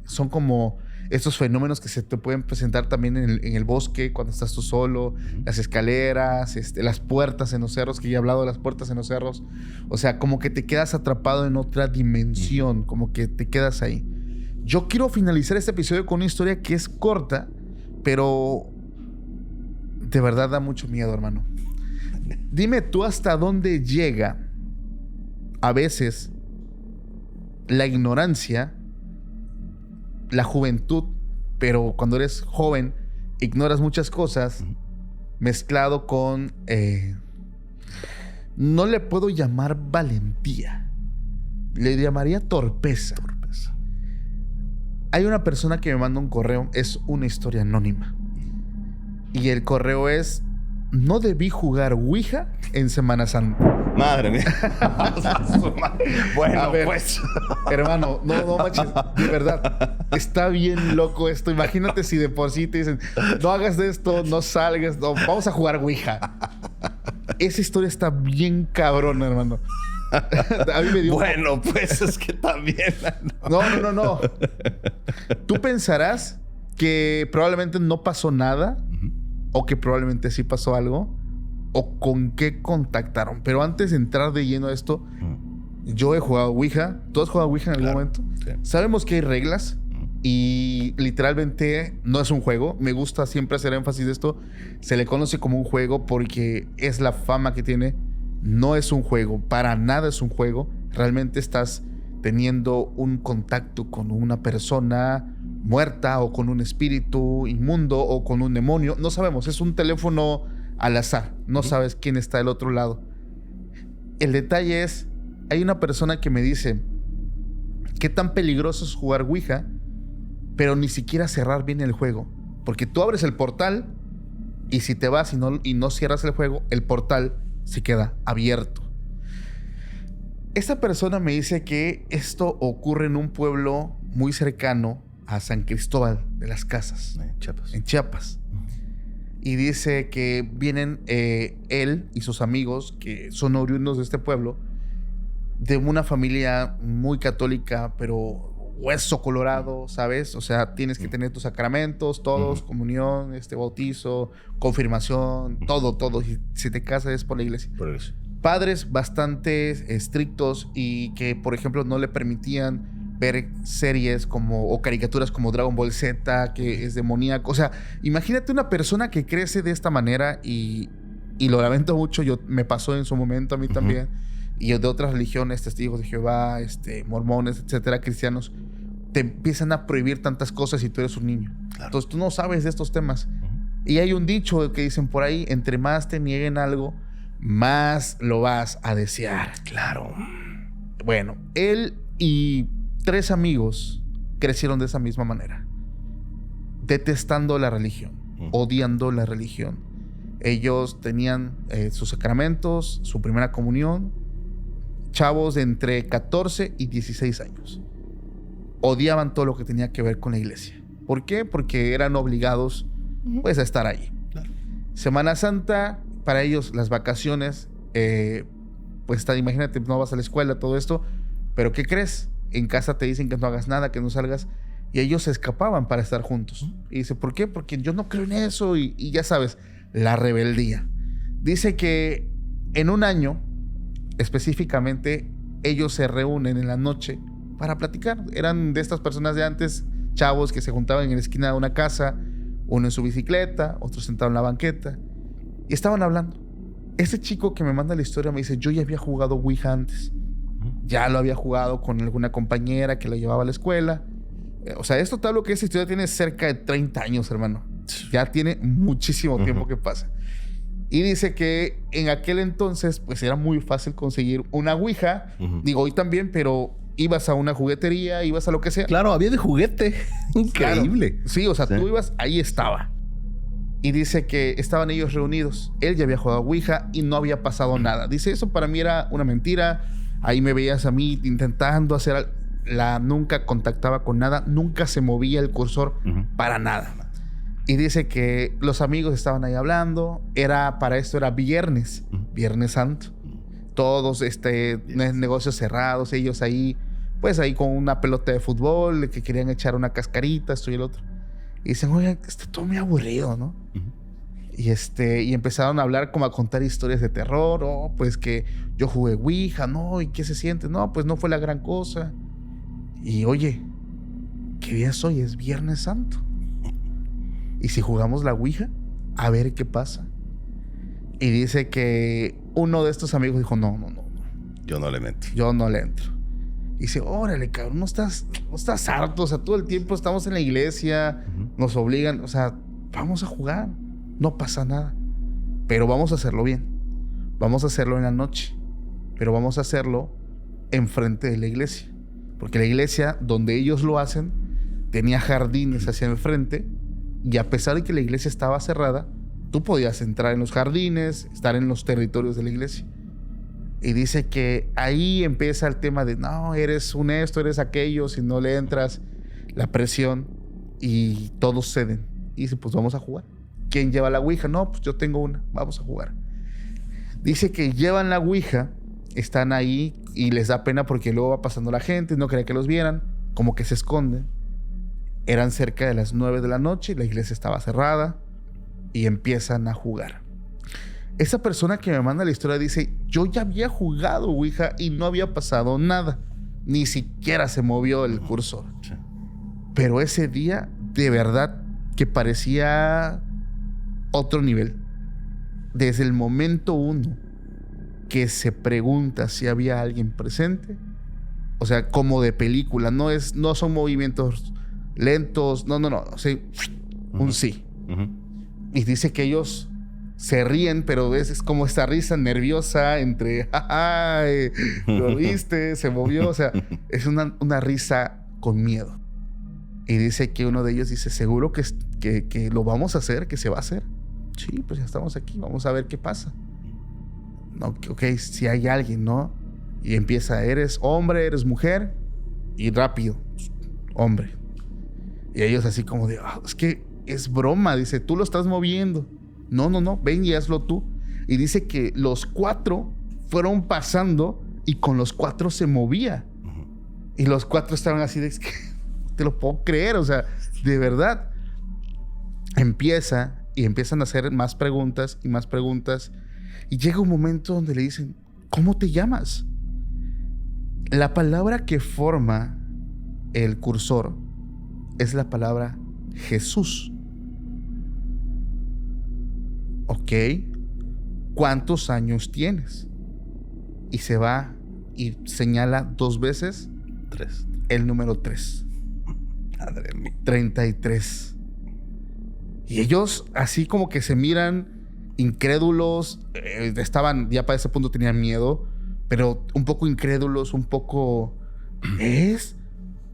Son como estos fenómenos que se te pueden presentar también en el bosque cuando estás tú solo, las escaleras, las puertas en los cerros, que ya he hablado de las puertas en los cerros. O sea, como que te quedas atrapado en otra dimensión, como que te quedas ahí. Yo quiero finalizar este episodio con una historia que es corta, pero de verdad da mucho miedo, hermano. Dime tú hasta dónde llega a veces la ignorancia, la juventud, pero cuando eres joven ignoras muchas cosas, mezclado con no le puedo llamar valentía, le llamaría torpeza. Hay una persona que me manda un correo, es una historia anónima, y el correo es: no debí jugar Ouija en Semana Santa. Madre mía. Bueno, ver, pues. Hermano, no manches, de verdad. Está bien loco esto. Imagínate si de por sí te dicen: no hagas de esto, no salgas, no, vamos a jugar Ouija. Esa historia está bien cabrona, hermano. A mí me dio bueno, pues es que también. No. Tú pensarás que probablemente no pasó nada, o que probablemente sí pasó algo, o con qué contactaron. Pero antes de entrar de lleno a esto, yo he jugado Ouija. ¿Tú has jugado Ouija en algún momento? Sí. Sabemos que hay reglas y literalmente no es un juego. Me gusta siempre hacer énfasis de esto. Se le conoce como un juego porque es la fama que tiene. No es un juego, para nada es un juego. Realmente estás teniendo un contacto con una persona muerta, o con un espíritu inmundo, o con un demonio. No sabemos, es un teléfono al azar. No sabes quién está del otro lado. El detalle es, hay una persona que me dice: ¿qué tan peligroso es jugar Ouija, pero ni siquiera cerrar bien el juego? Porque tú abres el portal y si te vas y no cierras el juego, el portal se queda abierto. Esta persona me dice que esto ocurre en un pueblo muy cercano a San Cristóbal de las Casas, en Chiapas. Y dice que vienen él y sus amigos, que son oriundos de este pueblo, de una familia muy católica, pero hueso colorado, ¿sabes? O sea, tienes que tener tus sacramentos, todos, comunión, bautizo, confirmación, todo. Y si te casas es por la iglesia. Por eso. Padres bastante estrictos y que, por ejemplo, no le permitían ver series o caricaturas como Dragon Ball Z, que es demoníaco. O sea, imagínate una persona que crece de esta manera y lo lamento mucho, me pasó en su momento a mí también. Y de otras religiones, testigos de Jehová, mormones, etcétera, cristianos, te empiezan a prohibir tantas cosas si tú eres un niño. Claro. Entonces tú no sabes de estos temas. Y hay un dicho que dicen por ahí, entre más te nieguen algo, más lo vas a desear. Claro. Bueno, él y 3 amigos crecieron de esa misma manera. Detestando la religión, odiando la religión. Ellos tenían sus sacramentos, su primera comunión. Chavos de entre 14 y 16 años. Odiaban todo lo que tenía que ver con la iglesia. ¿Por qué? Porque eran obligados pues a estar ahí. Claro. Semana Santa, para ellos las vacaciones, pues imagínate, no vas a la escuela, todo esto, pero ¿qué crees? En casa te dicen que no hagas nada, que no salgas, y ellos se escapaban para estar juntos. Y dice, ¿por qué? Porque yo no creo en eso, y ya sabes, la rebeldía. Dice que en un año, específicamente, ellos se reúnen en la noche para platicar. Eran de estas personas de antes, chavos que se juntaban en la esquina de una casa, uno en su bicicleta, otro sentado en la banqueta, y estaban hablando. Ese chico que me manda la historia me dice, yo ya había jugado Ouija antes. Ya lo había jugado con alguna compañera que lo llevaba a la escuela. O sea, esto te hablo que esa historia tiene cerca de 30 años, hermano. Ya tiene muchísimo tiempo que pasa. Y dice que en aquel entonces, pues era muy fácil conseguir una Ouija. Digo, hoy también, pero ibas a una juguetería, ibas a lo que sea. Claro, había de juguete. Increíble. Claro. Sí, o sea, tú ibas, ahí estaba. Y dice que estaban ellos reunidos. Él ya había jugado a Ouija y no había pasado nada. Dice, eso para mí era una mentira. Ahí me veías a mí intentando hacer... nunca contactaba con nada. Nunca se movía el cursor para nada. Y dice que los amigos estaban ahí hablando. Para esto era viernes. Viernes Santo. Todos negocios cerrados. Ellos ahí... Pues ahí con una pelota de fútbol. Que querían echar una cascarita. Esto y el otro. Y dicen, oye, está todo muy aburrido, ¿no? Y empezaron a hablar, como a contar historias de terror. Oh, pues que yo jugué Ouija, ¿no? ¿Y qué se siente? No, pues no fue la gran cosa. Y oye, ¿qué día es hoy? Es Viernes Santo. ¿Y si jugamos la Ouija? A ver qué pasa. Y dice que uno de estos amigos dijo, no. Yo no le meto. Yo no le entro. Y dice, órale, cabrón, no estás harto. O sea, todo el tiempo estamos en la iglesia, nos obligan. O sea, vamos a jugar. No pasa nada. Pero vamos a hacerlo bien. Vamos a hacerlo en la noche. Pero vamos a hacerlo enfrente de la iglesia. Porque la iglesia, donde ellos lo hacen, tenía jardines hacia enfrente. Y a pesar de que la iglesia estaba cerrada, tú podías entrar en los jardines, estar en los territorios de la iglesia. Y dice que ahí empieza el tema de, no, eres un esto, eres aquello, si no le entras, la presión, y todos ceden. Y dice, pues vamos a jugar. ¿Quién lleva la Ouija? No, pues yo tengo una, vamos a jugar. Dice que llevan la Ouija, están ahí y les da pena porque luego va pasando la gente, no quería que los vieran, como que se esconden. Eran cerca de las 9 de la noche, la iglesia estaba cerrada y empiezan a jugar. Esa persona que me manda la historia dice, yo ya había jugado Ouija y no había pasado nada. Ni siquiera se movió el cursor. Sí. Pero ese día, de verdad, que parecía otro nivel. Desde el momento 1 que se pregunta si había alguien presente, o sea, como de película, no son movimientos lentos, no, sí, un sí. Y dice que ellos se ríen, pero es como esta risa nerviosa entre, ¡ay! ¿Lo viste? Se movió. O sea, es una risa con miedo. Y dice que uno de ellos dice, ¿seguro que lo vamos a hacer? ¿Que se va a hacer? Sí, pues ya estamos aquí. Vamos a ver qué pasa. No, ok, si hay alguien, ¿no? Y empieza, ¿eres hombre? ¿Eres mujer? Y rápido, hombre. Y ellos así como de, es que es broma. Dice, tú lo estás moviendo. No, ven y hazlo tú. Y dice que los 4 fueron pasando y con los 4 se movía. Y los 4 estaban así de, te lo puedo creer, o sea, de verdad. Empiezan a hacer más preguntas y más preguntas. Y llega un momento donde le dicen, ¿cómo te llamas? La palabra que forma el cursor es la palabra Jesús. Ok, ¿cuántos años tienes? Y se va y señala 2 veces 3. el número 3. Madre mía. 33. Y ellos así como que se miran incrédulos. Estaban, ya para ese punto tenían miedo, pero un poco incrédulos, un poco...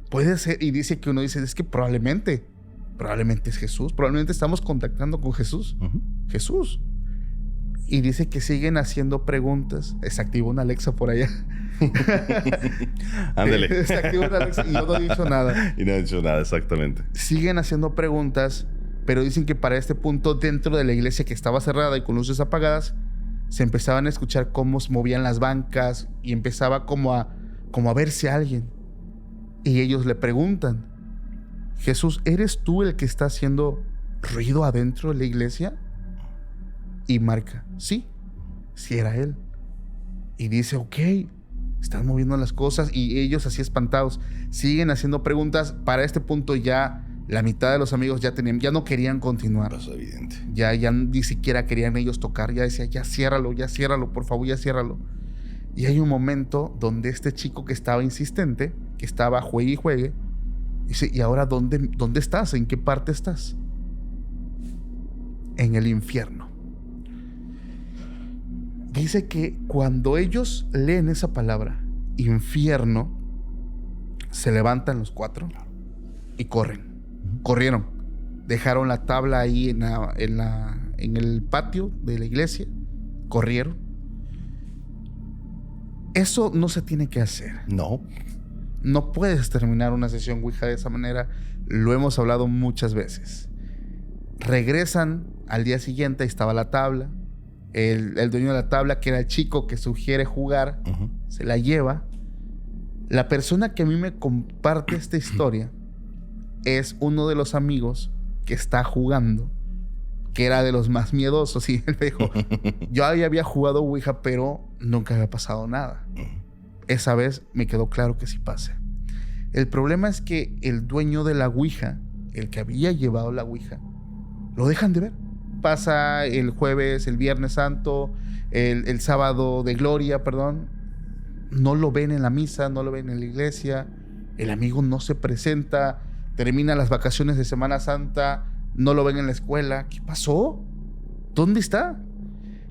Puede ser. Y dice que uno dice, es que probablemente es Jesús. Probablemente estamos contactando con Jesús. Uh-huh. Jesús. Y dice que siguen haciendo preguntas. Se activó una Alexa por allá. Ándale. Se activó una Alexa y yo no he dicho nada. Y no he dicho nada, exactamente. Siguen haciendo preguntas, pero dicen que para este punto, dentro de la iglesia que estaba cerrada y con luces apagadas, se empezaban a escuchar cómo se movían las bancas y empezaba como a verse a alguien. Y ellos le preguntan, Jesús, ¿eres tú el que está haciendo ruido adentro de la iglesia? Y marca, sí era él. Y dice, ok, están moviendo las cosas. Y ellos así espantados siguen haciendo preguntas. Para este punto ya la mitad de los amigos ya no querían continuar. Pasó evidente. Ya ni siquiera querían ellos tocar. Ya decía, ya ciérralo, por favor, ya ciérralo. Y hay un momento donde este chico que estaba insistente, que estaba juegue y juegue, dice, ¿y ahora dónde estás? ¿En qué parte estás? En el infierno. Dice que cuando ellos leen esa palabra, infierno, se levantan los 4 y corren. Corrieron. Dejaron la tabla ahí en el patio de la iglesia. Corrieron. Eso no se tiene que hacer. No. No puedes terminar una sesión Ouija de esa manera. Lo hemos hablado muchas veces. Regresan al día siguiente, ahí estaba la tabla. El dueño de la tabla, que era el chico que sugiere jugar, Uh-huh. se la lleva. La persona que a mí me comparte esta historia es uno de los amigos que está jugando, que era de los más miedosos. Y él me dijo, yo había jugado Ouija, pero nunca había pasado nada. Esa vez me quedó claro que sí pasa. El problema es que el dueño de la Ouija, el que había llevado la Ouija, lo dejan de ver. Pasa el jueves, el Viernes Santo, el sábado de gloria, perdón. No lo ven en la misa, no lo ven en la iglesia. El amigo no se presenta. Termina las vacaciones de Semana Santa, no lo ven en la escuela. ¿Qué pasó? ¿Dónde está?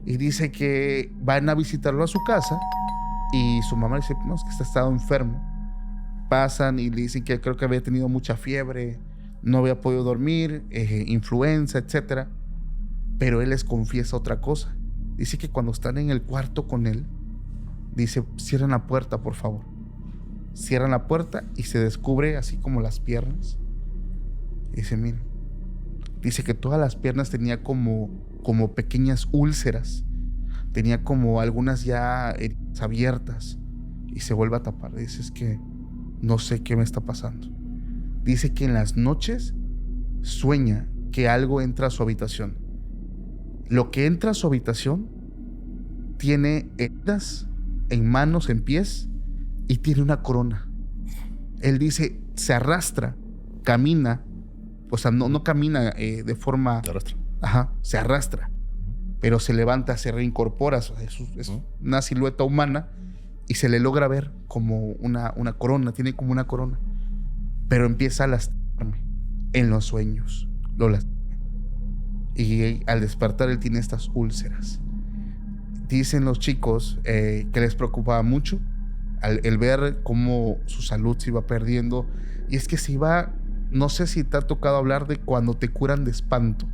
Y dice que van a visitarlo a su casa y su mamá dice, no, es que está estado enfermo. Pasan y le dicen que creo que había tenido mucha fiebre, no había podido dormir, influenza, etcétera. Pero él les confiesa otra cosa. Dice que cuando están en el cuarto con él, dice, cierren la puerta, por favor. Cierran la puerta y se descubre así como las piernas. Y dice, miren. Dice que todas las piernas tenía como pequeñas úlceras. Tenía como algunas ya heridas abiertas. Y se vuelve a tapar. Dice, es que no sé qué me está pasando. Dice que en las noches sueña que algo entra a su habitación. Lo que entra a su habitación tiene heridas en manos, en pies, y tiene una corona. Él dice, se arrastra, camina, o sea, no camina de forma... Se arrastra. Ajá, se arrastra, pero se levanta, se reincorpora, es una silueta humana y se le logra ver como una corona, tiene como una corona, pero empieza a lastimarme en los sueños, lo lastima. Y al despertar él tiene estas úlceras. Dicen los chicos que les preocupaba mucho el ver cómo su salud se iba perdiendo. Y es que se iba, no sé si te ha tocado hablar de cuando te curan de espanto,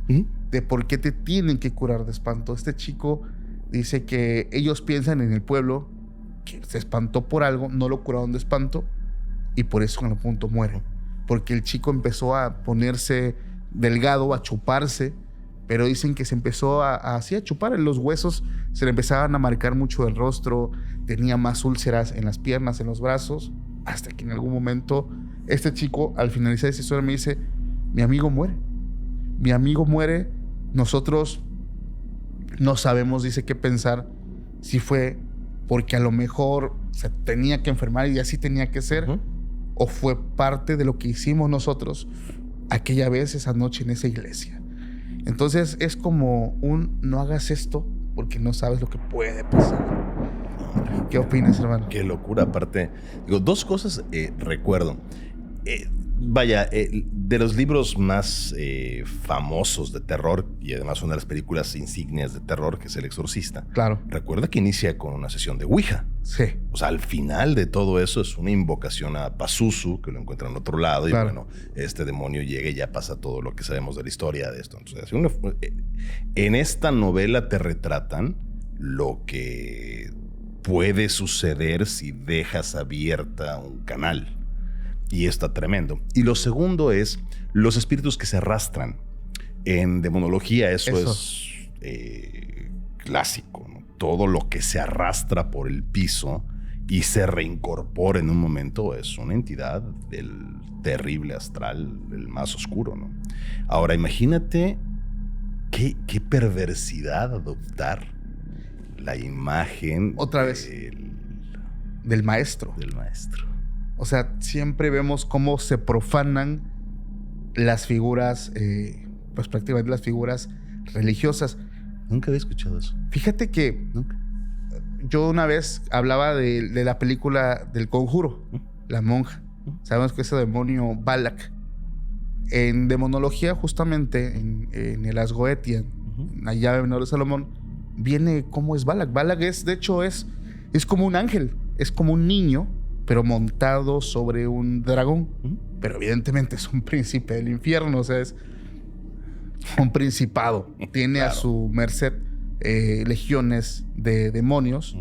de por qué te tienen que curar de espanto. Este chico dice que ellos piensan en el pueblo que se espantó por algo, no lo curaron de espanto y por eso en el punto muere. Porque el chico empezó a ponerse delgado, a chuparse. Pero dicen que se empezó así a chupar. Los huesos se le empezaban a marcar mucho el rostro. Tenía más úlceras en las piernas, en los brazos. Hasta que en algún momento Este chico, al finalizar esta historia, me dice, mi amigo muere. Mi amigo muere. Nosotros no sabemos, dice, qué pensar. Si fue porque a lo mejor se tenía que enfermar y así tenía que ser, o fue parte de lo que hicimos nosotros aquella vez, esa noche en esa iglesia. Entonces es como no hagas esto porque no sabes lo que puede pasar. ¿Qué opinas, hermano? Qué locura. Aparte, digo, dos cosas recuerdo. De los libros más famosos de terror y además una de las películas insignias de terror, que es El Exorcista. Claro. Recuerda que inicia con una sesión de Ouija. Sí. O sea, al final de todo eso es una invocación a Pazuzu, que lo encuentra en otro lado. Claro. Y bueno, este demonio llega y ya pasa todo lo que sabemos de la historia de esto. Entonces, en esta novela te retratan lo que puede suceder si dejas abierta un canal. Y está tremendo. Y lo segundo es los espíritus que se arrastran. En demonología eso. Es clásico, ¿no? Todo lo que se arrastra por el piso y se reincorpora en un momento es una entidad del terrible astral, el más oscuro, ¿no? Ahora, imagínate qué perversidad adoptar la imagen otra vez del maestro. Del maestro. O sea, siempre vemos cómo se profanan las figuras, pues prácticamente las figuras religiosas. Nunca había escuchado eso. Fíjate que Nunca. Yo una vez hablaba de la película del Conjuro, La Monja. Sabemos que ese demonio Balak. En demonología, justamente, en el Asgoetia, en la llave menor de Salomón, viene cómo es Balak. Balak de hecho, es como un ángel, es como un niño, pero montado sobre un dragón. Pero evidentemente es un príncipe del infierno, o sea, es un principado. Tiene claro. A su merced legiones de demonios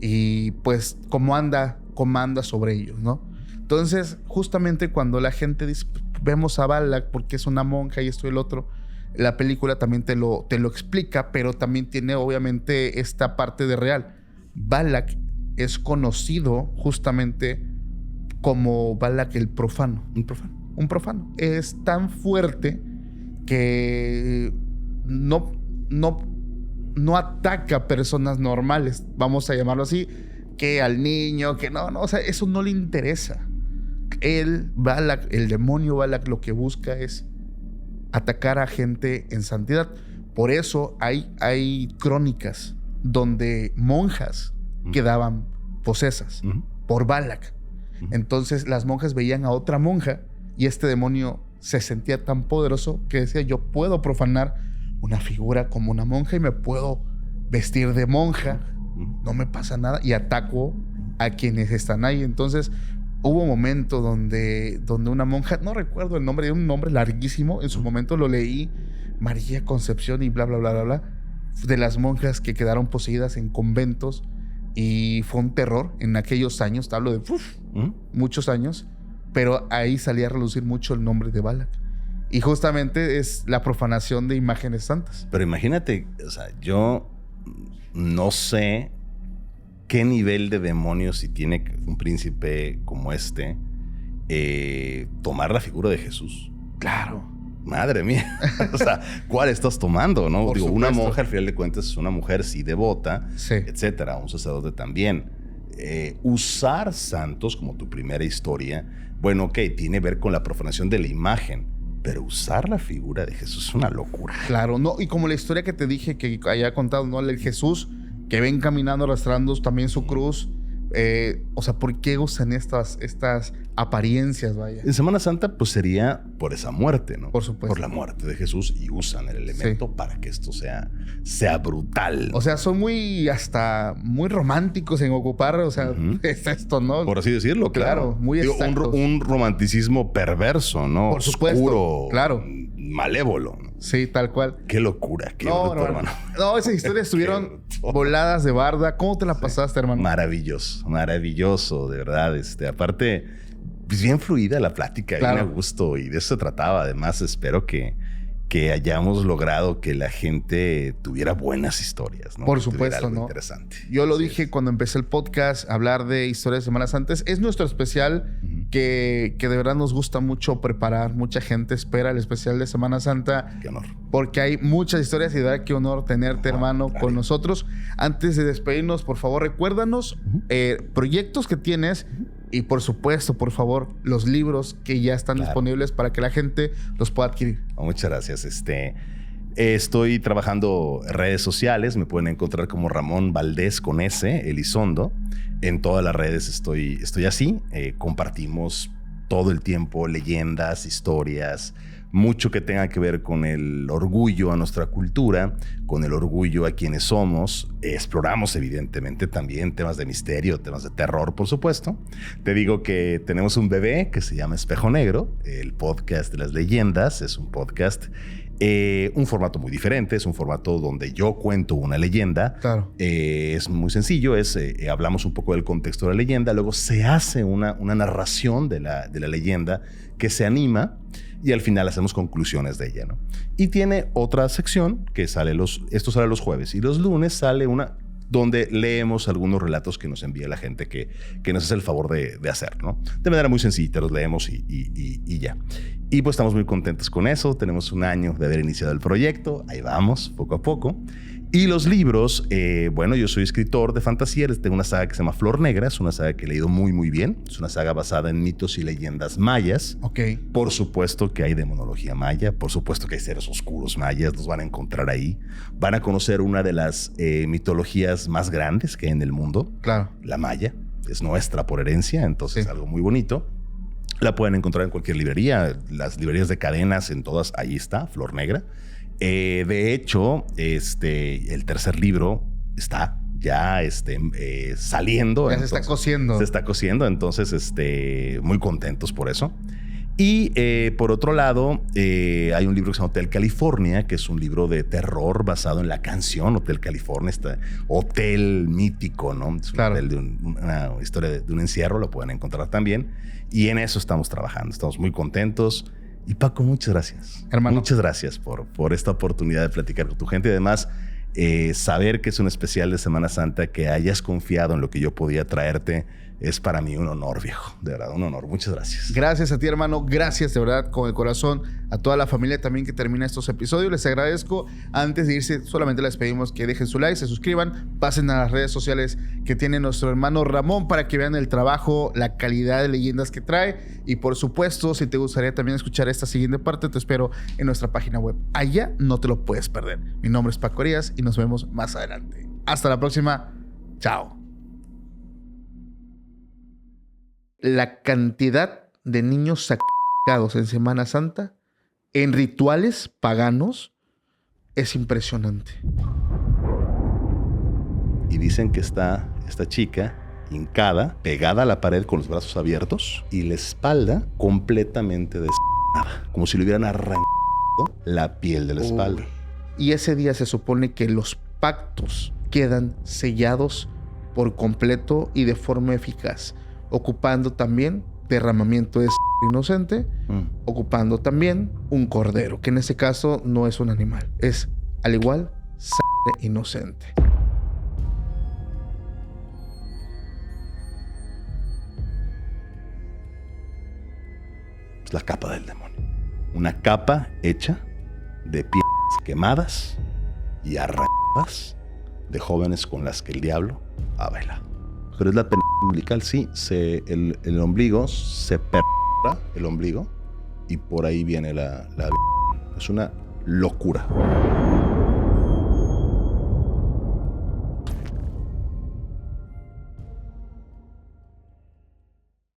y pues comanda sobre ellos, ¿no? Entonces, justamente cuando la gente dice, vemos a Balak porque es una monja y esto y el otro, la película también te lo explica, pero también tiene obviamente esta parte de real. Balak es conocido justamente como Balak el profano. Un profano. Es tan fuerte que no ataca a personas normales, vamos a llamarlo así, que al niño, que no, o sea, eso no le interesa. Balak, el demonio Balak, lo que busca es atacar a gente en santidad. Por eso hay crónicas donde monjas quedaban posesas por Balak. Entonces las monjas veían a otra monja y este demonio se sentía tan poderoso que decía, yo puedo profanar una figura como una monja y me puedo vestir de monja, no me pasa nada, y ataco a quienes están ahí. Entonces hubo un momento donde una monja, no recuerdo el nombre, de un nombre larguísimo, en su momento lo leí, María Concepción y bla, bla, bla, bla, bla, de las monjas que quedaron poseídas en conventos. Y fue un terror en aquellos años, te hablo de muchos años, pero ahí salía a relucir mucho el nombre de Balak. Y justamente es la profanación de imágenes santas. Pero imagínate, o sea, yo no sé qué nivel de demonios si tiene un príncipe como este tomar la figura de Jesús. Claro. Madre mía. O sea, ¿cuál estás tomando, no? Digo, una monja, al final de cuentas, es una mujer sí devota, sí, etcétera. Un sacerdote también. Usar santos como tu primera historia, bueno, ok, tiene que ver con la profanación de la imagen, pero usar la figura de Jesús es una locura. Claro, no, y como la historia que te dije que haya contado, ¿no? El Jesús que ven caminando arrastrando también su cruz. O sea, ¿por qué usan estas apariencias, vaya? En Semana Santa, pues sería por esa muerte, ¿no? Por supuesto. Por la muerte de Jesús, y usan el elemento para que esto sea brutal. O sea, son muy románticos en ocupar, o sea, es esto, ¿no? Por así decirlo, claro. Muy exactos. Un romanticismo perverso, ¿no? Por supuesto. Oscuro, claro. Malévolo, ¿no? Sí, tal cual. Qué locura, qué bruto, hermano. No, esas historias estuvieron voladas de barda. ¿Cómo te la pasaste, hermano? Maravilloso, de verdad. Aparte, pues bien fluida la plática, claro, bien a gusto, y de eso se trataba. Además, espero que que hayamos logrado que la gente tuviera buenas historias, ¿no? Por Que tuviera supuesto, algo ¿no? Interesante. Yo lo Así dije es. cuando empecé el podcast, hablar de historias de Semana Santa. Es nuestro especial que de verdad nos gusta mucho preparar. Mucha gente espera el especial de Semana Santa Qué honor. porque hay muchas historias y de verdad qué honor tenerte, hermano, claro. con nosotros. Antes de despedirnos, por favor, recuérdanos proyectos que tienes y, por supuesto, por favor, los libros que ya están disponibles para que la gente los pueda adquirir. Muchas gracias. Estoy trabajando en redes sociales. Me pueden encontrar como Ramón Valdés con S, Elizondo. En todas las redes estoy así. Compartimos todo el tiempo leyendas, historias, mucho que tenga que ver con el orgullo a nuestra cultura, con el orgullo a quienes somos. Exploramos evidentemente también temas de misterio, temas de terror, por supuesto. Te digo que tenemos un bebé que se llama Espejo Negro, el podcast de las leyendas. Es un podcast, un formato muy diferente, es un formato donde yo cuento una leyenda. Claro. Es muy sencillo, hablamos un poco del contexto de la leyenda, luego se hace una narración de la leyenda que se anima y al final hacemos conclusiones de ella, ¿no? Y tiene otra sección que esto sale los jueves y los lunes sale una donde leemos algunos relatos que nos envía la gente que nos hace el favor de hacer, ¿no? De manera muy sencilla, los leemos y ya. Y pues estamos muy contentos con eso. Tenemos un año de haber iniciado el proyecto. Ahí vamos, poco a poco. Y los libros, bueno, yo soy escritor de fantasía. Tengo una saga que se llama Flor Negra. Es una saga que he leído muy, muy bien. Es una saga basada en mitos y leyendas mayas. Ok. Por supuesto que hay demonología maya. Por supuesto que hay seres oscuros mayas. Los van a encontrar ahí. Van a conocer una de las mitologías más grandes que hay en el mundo. Claro. La maya. Es nuestra por herencia. Entonces, algo muy bonito. La pueden encontrar en cualquier librería. Las librerías de cadenas, en todas, ahí está, Flor Negra. De hecho, el tercer libro está ya saliendo. Ya se está cociendo. Se está cociendo, entonces muy contentos por eso. Y por otro lado, hay un libro que se llama Hotel California, que es un libro de terror basado en la canción Hotel California, este hotel mítico, ¿no? Es un hotel de una historia de un encierro, lo pueden encontrar también. Y en eso estamos trabajando, estamos muy contentos. Y Paco, muchas gracias. Hermano. Muchas gracias por esta oportunidad de platicar con tu gente y además saber que es un especial de Semana Santa, que hayas confiado en lo que yo podía traerte, es para mí un honor, viejo. De verdad, un honor. Muchas gracias. Gracias a ti, hermano. Gracias, de verdad, con el corazón. A toda la familia también que termina estos episodios. Les agradezco. Antes de irse, solamente les pedimos que dejen su like, se suscriban, pasen a las redes sociales que tiene nuestro hermano Ramón para que vean el trabajo, la calidad de leyendas que trae. Y por supuesto, si te gustaría también escuchar esta siguiente parte, te espero en nuestra página web. Allá no te lo puedes perder. Mi nombre es Paco Arias y nos vemos más adelante. Hasta la próxima. Chao. La cantidad de niños sacrificados en Semana Santa en rituales paganos es impresionante. Y dicen que está esta chica hincada, pegada a la pared con los brazos abiertos y la espalda completamente desnada, como si le hubieran arrancado la piel de la espalda. Y ese día se supone que los pactos quedan sellados por completo y de forma eficaz, ocupando también derramamiento de inocente, ocupando también un cordero, que en este caso no es un animal, es al igual sangre inocente. Es la capa del demonio. Una capa hecha de piedras quemadas y arrancadas de jóvenes con las que el diablo ha bailado. Pero es la penitencia umbilical, sí. El ombligo se perra el ombligo y por ahí viene la es una locura.